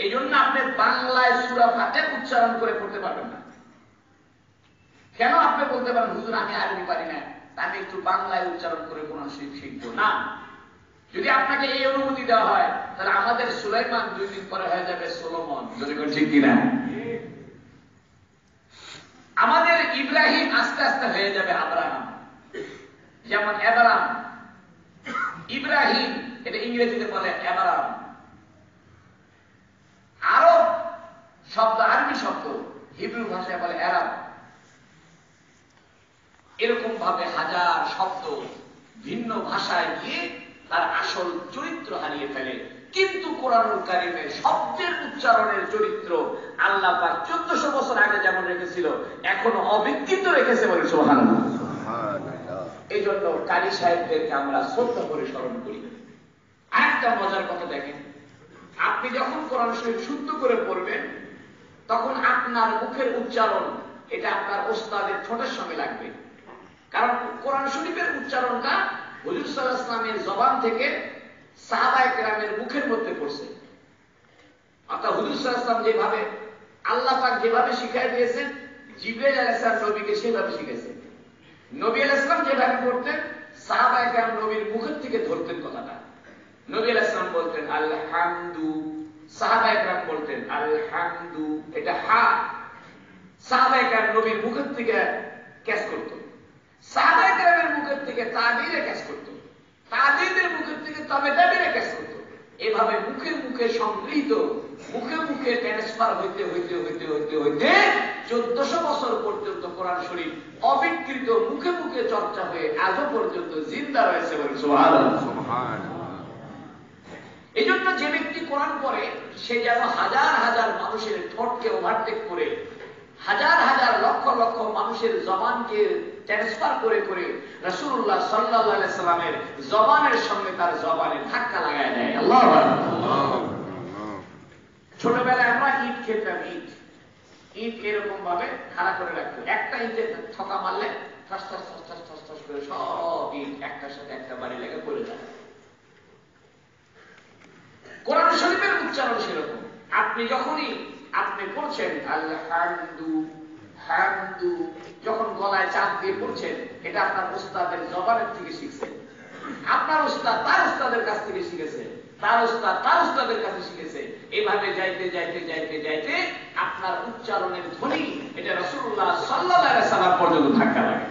এই জন্য আপনি বাংলায় সূরা ফাতিহা উচ্চারণ করে পড়তে পারবেন না। কেন? আপনি বলতে পারেন হুজুর আমি আরবি পারি না, আমি একটু বাংলায় উচ্চারণ করে কোরআন শরীফ শিখবো না। যদি আপনাকে এই অনুমতি দেওয়া হয়, তাহলে আমাদের সুলাইমান 2 দিন পরে হয়ে যাবে সলোমন। যদি ঠিক কিনা? আমাদের ইব্রাহিম আস্তে আস্তে হয়ে যাবে আব্রাহাম। যেমন আব্রাহাম, ইব্রাহিম এটা ইংরেজিতে বলে আব্রাহাম। আরব শব্দ, আরবি শব্দ, হিব্রু ভাষায় বলে আরব। এরকম ভাবে হাজার শব্দ ভিন্ন ভাষায় গিয়ে তার আসল চরিত্র হারিয়ে ফেলে। কিন্তু কোরআনুল কারীমের শব্দের উচ্চারণের চরিত্র আল্লাহ পাক 1400 বছর আগে যেমন রেখেছিল, এখনো অবিকৃত রেখেছে, বলে সুবহানাল্লাহ। এই জন্য কারি সাহেবদেরকে আমরা শ্রদ্ধা করে স্মরণ করি। আরেকটা মজার কথা দেখেন, আপনি যখন কোরআন শরীফ শুদ্ধ করে পড়বেন, তখন আপনার মুখের উচ্চারণ এটা আপনার ওস্তাদের ঠোঁটের সঙ্গে লাগবে। কারণ কোরআন শরীফের উচ্চারণটা হুজুর সাল্লাল্লাহু আলাইহি ওয়াসাল্লামের জবান থেকে সাহাবায়ে কেরামের মুখের মধ্যে পড়ছে। অর্থাৎ হুজুর সাল্লাল্লাহু আলাইহি ওয়াসাল্লাম যেভাবে আল্লাহ পাক যেভাবে শিখাই দিয়েছেন, জিবরাইল আলাইহিস সালাম নবীকে সেভাবে শিখেছেন। নবী আলাইহিস সালাম যেভাবে পড়তেন, সাহাবায়ে কেরাম নবীর মুখের থেকে ধরতেন কথাটা। নবী আলাইহিস সালাম বলতেন আলহামদু, সাহাবায়ে কেরাম বলতেন আলহামদু, এটা হা। সাহাবায়ে কেরাম নবীর মুখের থেকে ক্যাচ করত, সাহাবায়ে কেরামের মুখের থেকে তাবিঈরা ক্যাচ করত, তাবিঈদের মুখের থেকে তাবেঈরা ক্যাচ করত। এভাবে মুখে মুখে সংগৃহীত, মুখে মুখে ট্রান্সফার হইতে হইতে হইতে হইতে হইতে 1400 বছর পর্যন্ত কোরআন শরীফ অবিকৃত মুখে মুখে চর্চা হয়ে আজও পর্যন্ত জিন্দা রয়েছে। বলেন সুবহানাল্লাহ। এই জন্য যে ব্যক্তি কোরআন পড়ে সে যেন হাজার হাজার মানুষের ঠোঁটকে ওভারটেক করে, হাজার হাজার লক্ষ লক্ষ মানুষের জবানকে ট্রান্সফার করে করে রাসূলুল্লাহ সাল্লাল্লাহু আলাইহি সাল্লামের জবানের সঙ্গে তার জবানে ধাক্কা লাগায় দেয়। আল্লাহু আকবার। ছোটবেলায় আমরা ইট খেতাম, ইট এরকম ভাবে খাড়া করে রাখতো, একটা ইটে ঠকা মারলে ঠাস ঠাস ঠাস ঠাস ঠাস ঠাস করে সব ইট একটার সাথে একটা বাড়ি লেগে পড়ে যায়। কোরআন শরীফের উচ্চারণ সেরকম। আপনি যখনই আপনি পড়ছেন আলহামদু হামদু, যখন গলায় চাপ দিয়ে পড়ছেন, এটা আপনার উস্তাদের জবানের থেকে শিখছেন। আপনার উস্তাদ তার উস্তাদের কাছ থেকে শিখেছে, তার উস্তাদ তার উস্তাদের কাছে শিখেছে। এইভাবে যাইতে যাইতে যাইতে যাইতে আপনার উচ্চারণের ধ্বনি এটা রাসূলুল্লাহ সাল্লাল্লাহু আলাইহি সাল্লাম পর্যন্ত ধাক্কা লাগে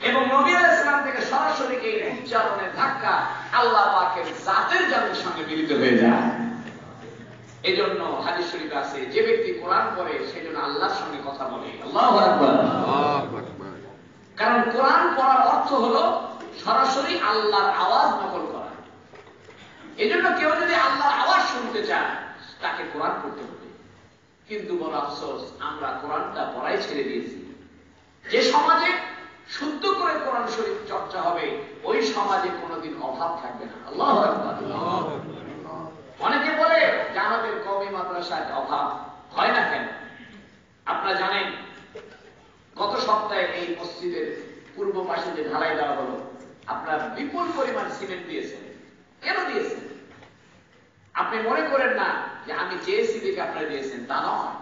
এবং নবী আলাইহিস সালাম থেকে সরাসরি এই উচ্চারণের ধাক্কা আল্লাহ পাকের জাতের জানের সঙ্গে মিলিত হয়ে যায়। এই জন্য হাদিস শরীফে আছে, যে ব্যক্তি কোরআন পড়ে সেজন্য আল্লাহর সঙ্গে কথা বলে। আল্লাহু আকবার। কারণ কোরআন পড়ার অর্থ হলো সরাসরি আল্লাহর আওয়াজ নকল করা। এই জন্য কেউ যদি আল্লাহর আওয়াজ শুনতে চায় তাকে কোরআন পড়তে হবে। কিন্তু বড় আফসোস, আমরা কোরআনটা পড়াই ছেড়ে দিয়েছি। যে সমাজে শুদ্ধ করে কোরআন শরীফ চর্চা হবে ওই সমাজে কোনোদিন অভাব থাকবে না। আল্লাহু আকবার। অনেকে বলে যে আমাদের কওমি মাদ্রাসায় অভাব হয় না কেন? আপনারা জানেন গত সপ্তাহে এই মসজিদের পূর্ব পাশে যে ঢালাই দেওয়া হলো, আপনারা বিপুল পরিমাণ সিমেন্ট দিয়েছেন। কেন দিয়েছেন? আপনি মনে করেন না যে আমি চেয়েছি দেখে আপনারা দিয়েছেন, তা নয়।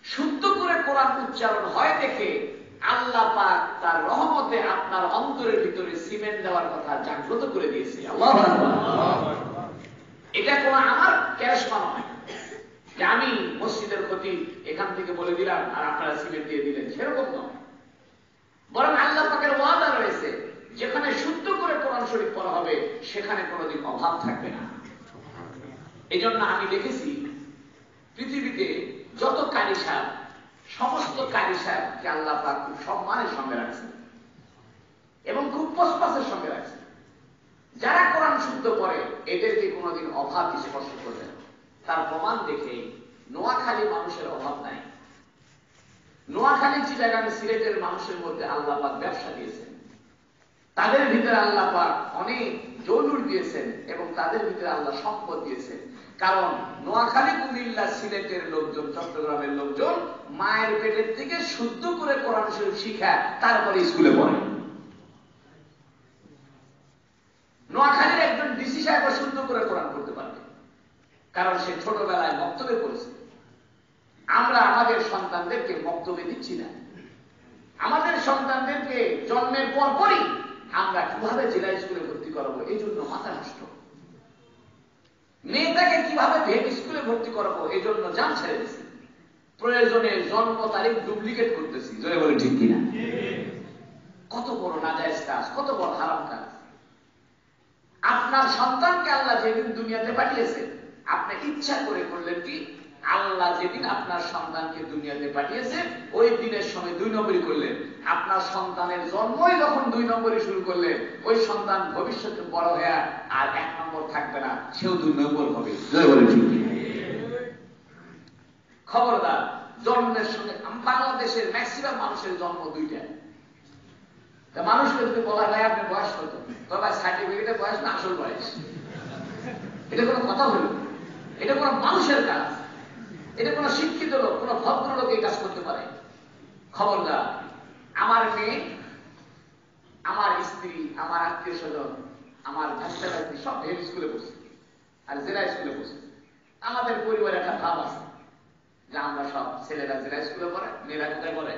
শুদ্ধ করে কোরআন উচ্চারণ হয় দেখে আল্লাহ পাক তার রহমতে আপনার অন্তরের ভিতরে সিমেন্ট দেওয়ার কথা জাগ্রত করে দিয়েছে। আল্লাহু আকবার। এটা কোনো আমার ক্যারেশমা নয় যে আমি মসজিদের ক্ষতি এখান থেকে বলে দিলাম আর আপনারা সিমেন্ট দিয়ে দিলেন, সেরকম নয়। বরং আল্লাহ পাকের ওয়াদা রয়েছে, যেখানে শুদ্ধ করে কোরআন শরীফ পড়া হবে সেখানে কোনোদিন অভাব থাকবে না। এই জন্য আমি দেখেছি পৃথিবীতে যত কারি সাহেব, সমস্ত কারি সাহেবকে আল্লাহ পাক খুব সম্মানের সঙ্গে রাখছেন এবং খুব পসপাসের সঙ্গে রাখছেন। যারা কোরআন শুদ্ধ করে এদেরকে কোনোদিন অভাব স্পর্শ করবে না। তার প্রমাণ দেখে নোয়াখালী মানুষের অভাব নাই। নোয়াখালী, চিটাগাং, সিলেটের মানুষের মধ্যে আল্লাহ পাক ব্যবসা দিয়েছেন, তাদের ভিতরে আল্লাহ পাক অনেক জরুর দিয়েছেন এবং তাদের ভিতরে আল্লাহ সম্পদ দিয়েছেন। কারণ নোয়াখালী, কুমিল্লা, সিলেটের লোকজন, চট্টগ্রামের লোকজন মায়ের পেটের থেকে শুদ্ধ করে কোরআন শরীফ শিখায় তারপরে স্কুলে পড়ে। নোয়াখালীর একজন ডিসি সাহেব শুদ্ধ করে কোরআন পড়তে পারবে, কারণ সে ছোটবেলায় মক্তবে পড়েছে। আমরা আমাদের সন্তানদেরকে মক্তবে দিচ্ছি না। আমাদের সন্তানদেরকে জন্মের পরপরই আমরা কিভাবে জেলা স্কুলে ভর্তি করাবো এই জন্য মাথা নষ্ট। মেয়েটাকে কিভাবে ভেবে স্কুলে ভর্তি করাবো এই জন্য জান ছেড়ে দিচ্ছি। প্রয়োজনে জন্ম তারিখ ডুপ্লিকেট করতেছি। জয় বলে ঠিক কিনা? কত বড় নাজায়েজ কাজ, কত বড় হারাম কাজ। আপনার সন্তানকে আল্লাহ যেদিন দুনিয়াতে পাঠিয়েছে আপনি ইচ্ছা করে করলেন কি? আল্লাহ যেদিন আপনার সন্তানকে দুনিয়াতে পাঠিয়েছে ওই দিনের সময় 2 নম্বরই করলেন। আপনার সন্তানের জন্মই যখন 2 নম্বরই শুরু করলেন, ওই সন্তান ভবিষ্যতে বড় হয়ে আর 1 নম্বর থাকবে না, সেও 2 নম্বর হবে। খবরদার, জন্মের সঙ্গে বাংলাদেশের ম্যাক্সিমাম মানুষের জন্ম 2টা। মানুষকে যদি বলা হয় আপনি বয়স কত, তবে সার্টিফিকেটের বয়স না আসল বয়স। এটা কোনো কথা হলো? এটা কোনো মানুষের কাজ? এটা কোনো শিক্ষিত লোক, কোনো ভদ্রলোক এই কাজ করতে পারে? খবরদার। আমার মেয়ে, আমার স্ত্রী, আমার আত্মীয় স্বজন, আমার ভাষা ভাষী সব ভেব স্কুলে পড়ছে আর জেলা স্কুলে পড়ছে। আমাদের পরিবারে একটা ভাব আছে যে আমরা সব ছেলেরা জেলা স্কুলে পড়ে, মেয়েরা কোথায় পড়ে?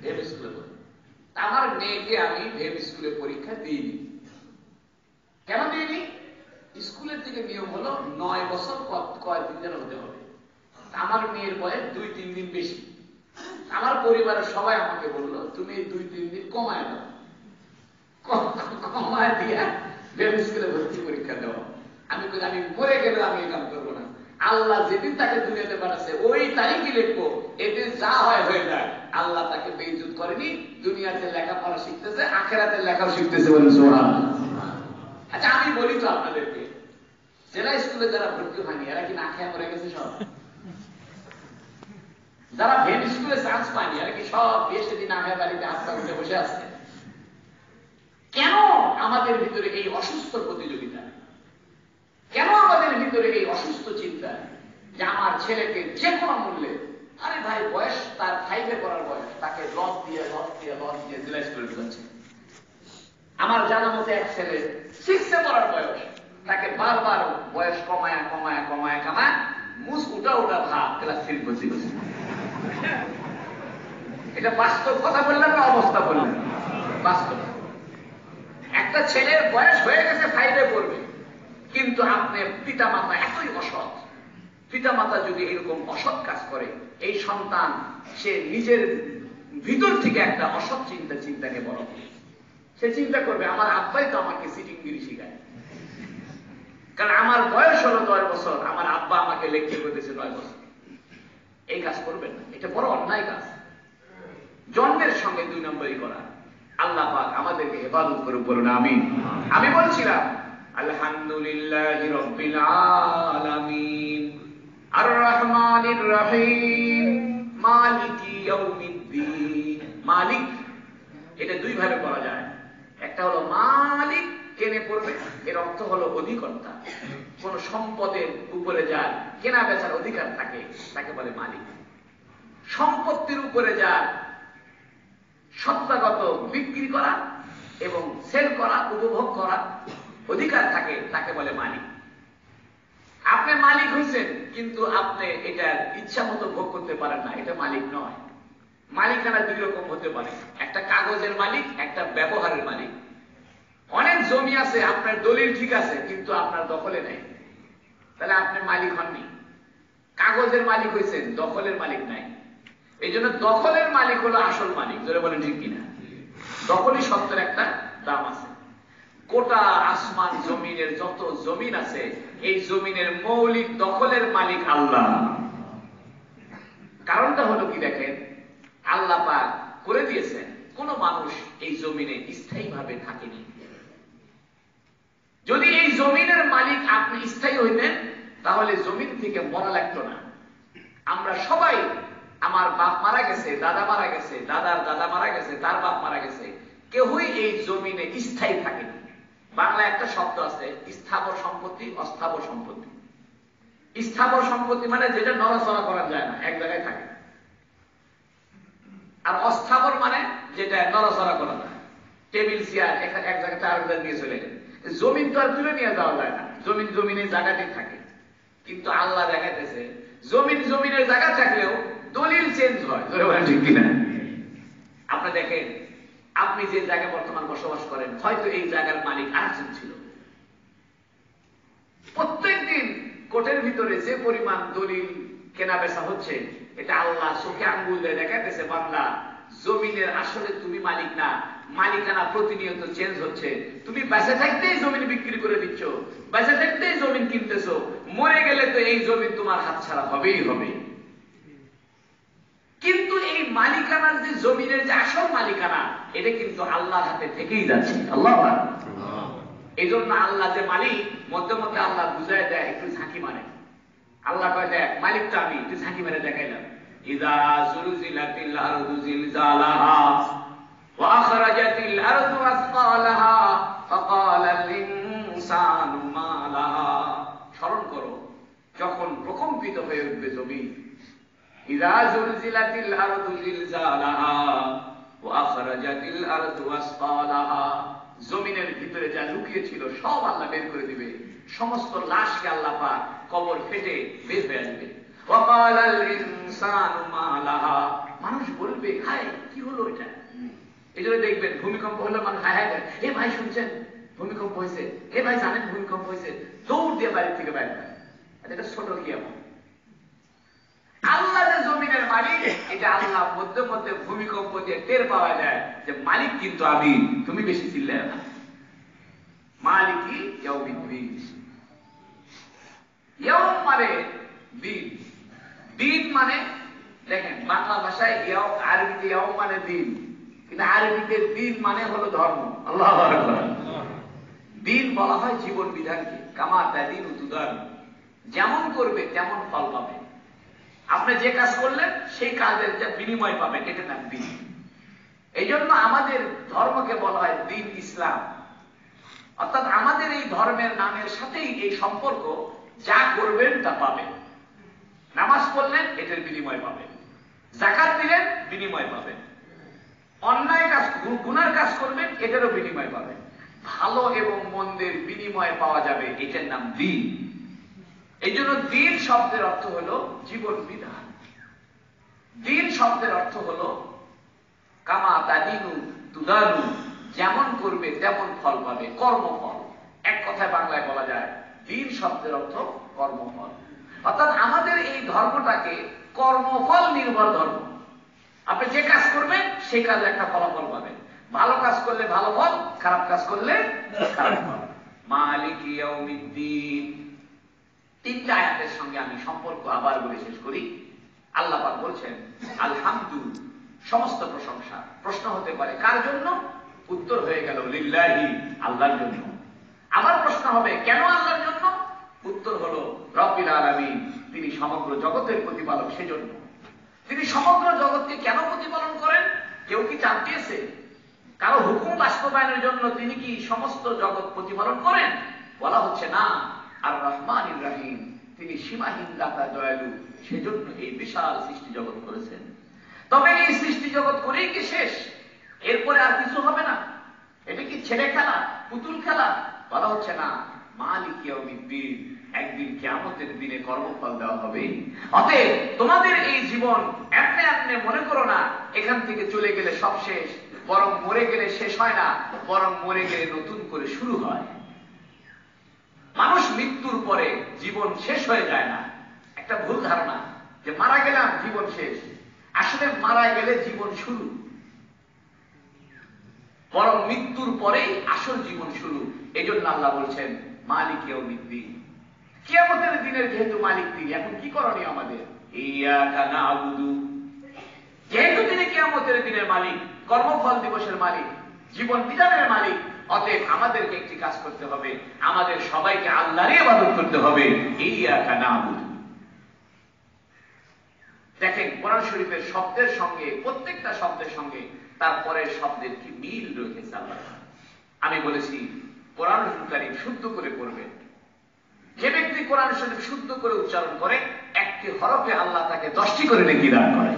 ভেব স্কুলে পড়ে। আমার মেয়েকে আমি ভেব স্কুলে পরীক্ষা দিইনি। কেন দিইনি? স্কুলের দিকে নিয়ম হলো 9 বছর কয়েকদিন যেন হতে হবে। আমার মেয়ের বয়স 2-3 দিন বেশি। আমার পরিবারের সবাই আমাকে বললো তুমি 2-3 দিন কমায় দাও, কমায় দিয়া ভেব স্কুলে ভর্তি পরীক্ষা দাও। আমি মরে গেলে আমি এই কাম করবো না। আল্লাহ যেদিন তাকে দুনিয়াতে পাঠাচ্ছে ওই তারিখই লিখবো, এতে যা হয় হয়ে যায়। আল্লাহ তাকে বেইজ্জত করেনি, দুনিয়াতে লেখাপড়া শিখতেছে, আখেরাতে লেখাও শিখতেছে। বলেন সুবহানাল্লাহ। আচ্ছা আমি বলি তো আপনাদেরকে, জেলা স্কুলে যারা ভর্তি হয়নি এরা কি না খেয়ে মরে গেছে সব? যারা ভেব স্কুলে চান্স পায়নি এরা কি সব বিয়ে সেদিন না খেয়ে বাড়িতে হাত পা উঠে বসে আছে? কেন আমাদের ভিতরে এই অসুস্থ প্রতিযোগিতা? কেন আমাদের ভিতরে এই অসুস্থ চিন্তা যে আমার ছেলেকে যে কোনো মূল্যে, আরে ভাই বয়স তার 5-এ পড়ার বয়স, তাকে লস দিয়ে জেলা স্কুলে ঢুকাচ্ছে। আমার জানা মতে এক ছেলে 6-এ পড়ার বয়স, তাকে বারবার বয়স কমায় মুস উঠা ভাব ক্লাস 3 ভর্তি করছে। এটা বাস্তব কথা বললেন না অবস্থা বললেন? বাস্তব। একটা ছেলের বয়স হয়ে গেছে 5-এ পড়বে, কিন্তু আপনি পিতা মাতা এতই অসৎ। পিতা মাতা যদি এরকম অসৎ কাজ করে, এই সন্তান সে নিজের ভিতর থেকে একটা অসৎ চিন্তাকে বড় করে। সে চিন্তা করবে আমার আব্বাই তো আমাকে সিটিংগিরি শিখায়, কারণ আমার বয়স হলো 10 বছর, আমার আব্বা আমাকে লেকচার করতেছে 9 বছর। এই কাজ করবেন না, এটা বড় অন্যায় কাজ। জন্মের সঙ্গে 2 নম্বরই করা। আল্লাহ পাক আমাদেরকে হেফাজত করুন, বলুন আমিন। আমি বলছিলাম আলহামদুলিল্লাহি রাব্বিল আলামিন আর রহমানির রহিম মালিকি ইয়াউমিদ্দিন। মালিক এটা 2 ভাবে বলা যায়। একটা হলো মালিক, কেনে পড়বে, এর অর্থ হলো অধিকর্তা। কোন সম্পদের উপরে যার কেনা বেচার অধিকার থাকে তাকে বলে মালিক। সম্পত্তির উপরে যার সত্তাগত বিক্রি করা এবং সেল করা, উপভোগ করা অধিকার থাকে তাকে বলে মালিক। আপনি মালিক হয়েছেন কিন্তু আপনি এটার ইচ্ছা মতো ভোগ করতে পারেন না, এটা মালিক নয়। মালিকানা 2 রকম হতে পারে, একটা কাগজের মালিক, একটা ব্যবহারের মালিক। অনেক জমি আছে, আপনার দলিল ঠিক আছে কিন্তু আপনার দখলে নেই, তাহলে আপনি মালিক হননি। কাগজের মালিক হয়েছেন, দখলের মালিক নাই। এই জন্য দখলের মালিক হলো আসল মালিক। জোরে বলেন ঠিক কিনা? দখলই সত্ত্বের একটা দাম আছে। গোটা আসমান জমিনের যত জমিন আছে, এই জমিনের মৌলিক দখলের মালিক আল্লাহ। কারণটা হলো কি দেখেন, আল্লাহ পাক করে দিয়েছেন কোন মানুষ এই জমিনে স্থায়ীভাবে থাকেনি। যদি এই জমিনের মালিক আপনি স্থায়ী হইতেন তাহলে জমিন থেকে মরা লাগতো না। আমরা সবাই, আমার বাপ মারা গেছে, দাদা মারা গেছে, দাদার দাদা মারা গেছে, তার বাপ মারা গেছে, কেউই এই জমিনে স্থায়ী থাকেনি। বাংলা একটা শব্দ আছে স্থাবর সম্পত্তি, অস্থাবর সম্পত্তি। স্থাবর সম্পত্তি মানে যেটা নড়াচড়া করা যায় না, এক জায়গায় থাকে। আর অস্থাবর মানে যেটা নড়াচড়া করা যায়, টেবিল চেয়ার এক জায়গাতে আরেক জায়গায় নিয়ে চলে গেলে। জমিন তো আর তুলে নিয়ে যাওয়া যায় না, জমিন জমিনের জায়গাতেই থাকে। কিন্তু আল্লাহ দেখাইতেছে জমিনের জায়গা থাকলেও দলিল চেঞ্জ হয়। ঠিক কিনা? আপনি দেখেন, আপনি যে জায়গায় বর্তমান বসবাস করেন, হয়তো এই জায়গার মালিক আরেকজন ছিল। প্রত্যেকদিন কোর্টের ভিতরে যে পরিমাণ দলিল কেনা বেচা হচ্ছে, এটা আল্লাহ চোখে আঙ্গুল দিয়ে দেখাইতেছে, বান্দা জমিনের আসলে তুমি মালিক না, মালিকানা প্রতিনিয়ত চেঞ্জ হচ্ছে। তুমি বেঁচে থাকতেই জমিন বিক্রি করে দিচ্ছ, বেঁচে থাকতেই জমিন কিনতেছো, মরে গেলে তো এই জমিন তোমার হাতছাড়া হবেই হবে। কিন্তু এই মালিকানার যে জমিনের যে আসল মালিকানা, এটা কিন্তু আল্লাহর হাতে থেকেই যাচ্ছে। আল্লাহ এই জন্য আল্লাহ যে মালিক, মধ্যে মধ্যে আল্লাহ বুঝায় দেয়, একটু ঝাঁকি মারে। আল্লাহ কয় দেখ মালিক তো আমি, একটু ঝাঁকি মেরে দেখাইলাম। ইযা যুলজিলাতিল আরদু জিলজালাহা ওয়া আখরাজাতিল আরদু আসকালাহা ফাকালাল ইনসানু মা লাহা। স্মরণ করো, যখন প্রকম্পিত হয়ে উঠবে জমি, ইযা যুলজিলাতিল আরদু জিলজালাহা ওয়া আখরাজাতিল আরদু আসফালাহা, জমিনের ভিতরে যা লুকিয়ে ছিল সব আল্লাহ বের করে দিবে, সমস্ত লাশকে আল্লাহ পাক কবর ফেটে বের হয়ে আসবে। ওয়া ক্বালাল ইনসানু মা লাহা, মানুষ বলবে হায় কি হলো এটা। এই জন্য দেখবেন ভূমিকম্প হলে মানুষ হায় হায় করে, এ ভাই শুনছেন ভূমিকম্প হয়েছে, এ ভাই জানেন ভূমিকম্প হয়েছে, দৌড় দিয়ে বাড়ি থেকে বাইরে হয়। এটা ছোট কি এমন? আল্লাহ যে জমিনের মালিক, এটা আল্লাহ মধ্যে মধ্যে ভূমিকম্প দিয়ে টের পাওয়া যায় যে মালিক কিন্তু আমি, তুমি বেশি চিল্লায় না। মালিকি ইয়াউমিদ্দিন, ইয়াউম মানে দিন, দিন মানে দেখেন বাংলা ভাষায় আরবিতে ইয়াউম মানে দিন, কিন্তু আরবিতে দিন মানে হলো ধর্ম। আল্লাহু আকবার। দিন বলা হয় জীবন বিধানকে, কামা তাদিন তুদান, যেমন করবে তেমন ফল পাবে। আপনি যে কাজ করলেন সেই কাজের যা বিনিময় পাবেন, এটা নাম দিন। এই জন্য আমাদের ধর্মকে বলা হয় দিন ইসলাম। অর্থাৎ আমাদের এই ধর্মের নামের সাথেই এই সম্পর্ক, যা করবেন তা পাবেন। নামাজ পড়লেন এটার বিনিময় পাবেন, যাকাত দিলেন বিনিময় পাবেন, অন্যায় কাজ গুনার কাজ করবেন এটারও বিনিময় পাবেন। ভালো এবং মন্দের বিনিময় পাওয়া যাবে, এটার নাম দিন। এই জন্য দিন শব্দের অর্থ হলো জীবন বিধান। দিন শব্দের অর্থ হলো কামা তাদিনু তুদানু, যেমন করবে তেমন ফল পাবে, কর্মফল। এক কথায় বাংলায় বলা যায় দিন শব্দের অর্থ কর্মফল। অর্থাৎ আমাদের এই ধর্মটাকে কর্মফল নির্ভর ধর্ম। আপনি যে কাজ করবেন সেই কাজে একটা ফলাফল পাবেন। ভালো কাজ করলে ভালো ফল, খারাপ কাজ করলে খারাপ ফল। মালিকি ইয়াউমিদ্দিন, তিনটা আয়াতের সঙ্গে আমি সম্পর্ক আবার বলে শেষ করি। আল্লাহ পাক বলছেন আলহামদু, সমস্ত প্রশংসা। প্রশ্ন হতে পারে কার জন্য? উত্তর হয়ে গেল লিল্লাহি, আল্লাহর জন্য। আবার প্রশ্ন হবে কেন আল্লাহর জন্য? উত্তর হলো রব্বিল আলামিন, তিনি সমগ্র জগতের প্রতিপালক, সেজন্য। তিনি সমগ্র জগৎকে কেন প্রতিপালন করেন? কেউ কি জানতেছে? কারো হুকুম বাস্তবায়নের জন্য তিনি কি সমস্ত জগৎ প্রতিপালন করেন? বলা হচ্ছে না। আর রহমানির রহিম, তিনি সীমাহীন দাতা, দয়ালু, সেজন্য এই বিশাল সৃষ্টি জগৎ করেছেন। তবে এই সৃষ্টি জগৎ করেই কি শেষ? এরপরে আর কিছু হবে না? এটা কি ছেলে খেলা, পুতুল খেলা? বলা হচ্ছে না। মালিক ইয়াউমিদ্দিন, একদিন কিয়ামতের দিনে কর্মফল দেওয়া হবে। অতএব তোমাদের এই জীবন এমনি এমনি মনে করো না এখান থেকে চলে গেলে সব শেষ, বরং মরে গেলে শেষ হয় না, বরং মরে গেলে নতুন করে শুরু হয়। মানুষ মৃত্যুর পরে জীবন শেষ হয়ে যায় না, একটা ভুল ধারণা যে মারা গেলাম জীবন শেষ। আসলে মারা গেলে জীবন শুরু, বরং মৃত্যুর পরেই আসল জীবন শুরু। এই জন্য আল্লাহ বলছেন মালিক ইয়াউমিদ্দিন, কিয়ামতের দিনের যেহেতু মালিক তিনি, এখন কি করণীয় আমাদের? ইয়াকা না'বুদু, যেহেতু তিনি কিয়ামতের দিনের মালিক, কর্মফল দিবসের মালিক, জীবন বিধানের মালিক, অতএব আমাদেরকে একটি কাজ করতে হবে, আমাদের সবাইকে আল্লাহরই ইবাদত করতে হবে। ইয়াকা না'বুদু। দেখেন কোরআন শরীফের শব্দের সঙ্গে, প্রত্যেকটা শব্দের সঙ্গে তারপরের শব্দের কি মিল রয়েছে আল্লাহ। আমি বলেছি কোরআন কারীম শুদ্ধ করে পড়বে। যে ব্যক্তি কোরআন শরীফ শুদ্ধ করে উচ্চারণ করে, একটি হরফে আল্লাহ তাকে 10টি করে নেকি দান করে।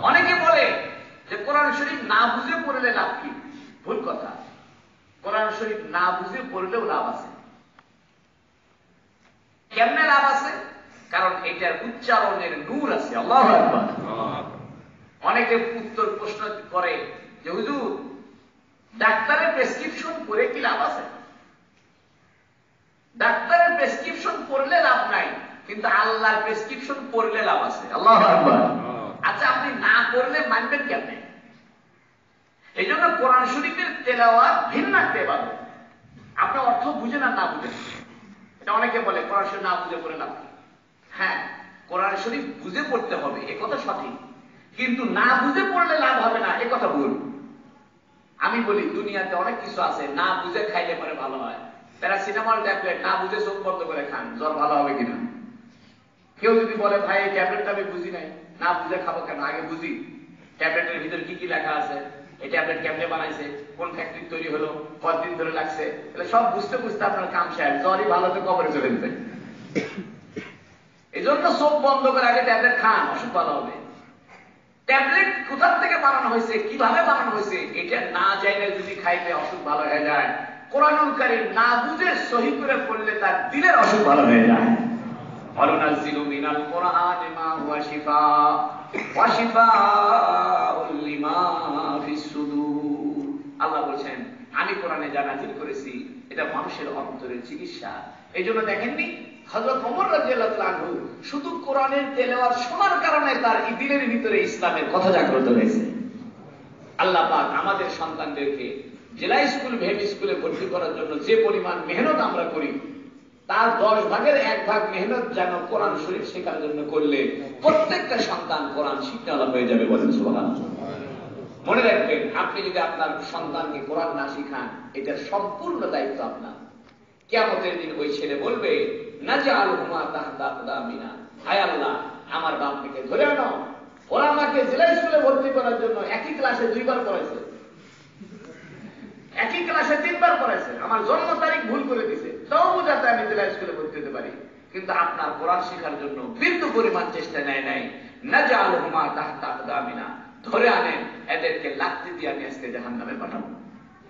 অনেকে বলে যে কোরআন শরীফ না বুঝে পড়লে লাভ কি? ভুল কথা। কোরআন শরীফ না বুঝে পড়লেও লাভ আছে। কেমনে লাভ আছে? কারণ এটার উচ্চারণের নূর আছে। আল্লাহু আকবার। অনেকে উত্তর প্রশ্ন করে যে হুজুর, ডাক্তারের প্রেসক্রিপশন পড়ে কি লাভ আছে? ডাক্তারের প্রেসক্রিপশন পড়লে লাভ নাই, কিন্তু আল্লাহর প্রেসক্রিপশন পড়লে লাভ আছে। আল্লাহু আকবার। আচ্ছা, আপনি না পড়লে মানবেন কেমনে? এই জন্য কোরআন শরীফের তেলাওয়াত ভিন্ন একটা ইবাদত। আপনি অর্থ বুঝেন আর না বুঝেন, এটা অনেকে বলে কোরআন শরীফ না বুঝে পড়ে লাভ। হ্যাঁ, কোরআন শরীফ বুঝে পড়তে হবে, এ কথা সঠিক, কিন্তু না বুঝে পড়লে লাভ হবে না, এ কথা ভুল। আমি বলি দুনিয়াতে অনেক কিছু আছে না বুঝে খাইলে পরে ভালো হয়। প্যারাসিটামল ট্যাবলেট না বুঝে চোখ বন্ধ করে খান, জ্বর ভালো হবে কিনা। কেউ যদি বলে ভাই এই ট্যাবলেটটা আমি বুঝি নাই, না বুঝে খাবো কেন? আগে বুঝি ট্যাবলেটের ভিতরে কি কি লেখা আছে, এই ট্যাবলেট কেমনে বানাইছে, কোন ফ্যাক্টরি তৈরি হলো, কতদিন ধরে লাগছে, তাহলে সব বুঝতে বুঝতে আপনার কাম শেষ, জ্বরই ভালো তো কবরে চলে যেতে। এজন্য চোখ বন্ধ করে আগে ট্যাবলেট খান, অসুখ ভালো হবে। ট্যাবলেট কোথার থেকে বানানো হয়েছে, কিভাবে বানানো হয়েছে, এটা না জানলে যদি খাইতে অসুখ ভালো হয়ে যায়, কোরআনুল কারীম না বুঝে সহি করে পড়লে তার দিলের অসুখ ভালো হয়ে যায়। অনুনাজ্জিলু মিনাল কুরআনি মা হুয়া শিফা ওয়া শিফাউল লিমা ফিস সুদূর। আল্লাহ বলেন আমি কোরআনে যা নাযিল করেছি এটা মানুষের অন্তরের চিকিৎসা। এইজন্য দেখেননি হযরত ওমর রাদিয়াল্লাহু তাআলা আনহু শুধু কোরআনের তেলাওয়াত শোনার কারণে তার দিলের ভিতরে ইসলামের কথা জাগ্রত হয়েছে। আল্লাহ পাক আমাদের সন্তানদেরকে জেলা স্কুল, ভেম স্কুলে ভর্তি করার জন্য যে পরিমাণ মেহনত আমরা করি, তার 10 ভাগের 1 ভাগ মেহনত যেন কোরআন শরীফ শেখার জন্য করলে প্রত্যেকটা সন্তান কোরআন শিক্ষাওয়ালা হয়ে যাবে। বলেন সুবহানাল্লাহ। মনে রাখবেন, আপনি যদি আপনার সন্তানকে কোরআন না শিখান, এটার সম্পূর্ণ দায়িত্ব আপনার। কিয়ামতের দিন ওই ছেলে বলবে নাজআলহুমা তাহতা আকদামিনা, হায় আল্লাহ আমার বাপকে ধরে আনো, ওরা আমাকে জেলা স্কুলে ভর্তি করার জন্য একই ক্লাসে 2 বার পড়াইছে, একই ক্লাসে 3 বার পড়াইছে, আমার জন্ম তারিখ ভুল করে দিছে, তাও যাতে আমি জেলা স্কুলে ভর্তি হতে পারি। কিন্তু আপনার কোরআন শেখার জন্য বিন্দু পরিমাণ চেষ্টা নেয় নাই। নাজআলহুমা তাহতা আকদামিনা, ধরে আনেন, এদেরকে লাথি দিয়ে আমি আজকে জাহান্নামে পাঠাবো।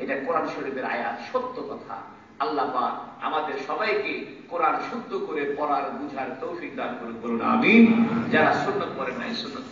এটা কোরআন শরীফের আয়াত, সত্য কথা। আল্লাহ পাক আমাদের সবাইকে কোরআন শুদ্ধ করে পড়ার বুঝার তৌফিক দান করুন, আমিন। যারা সুন্নাত পড়েন নাই সুন্নাত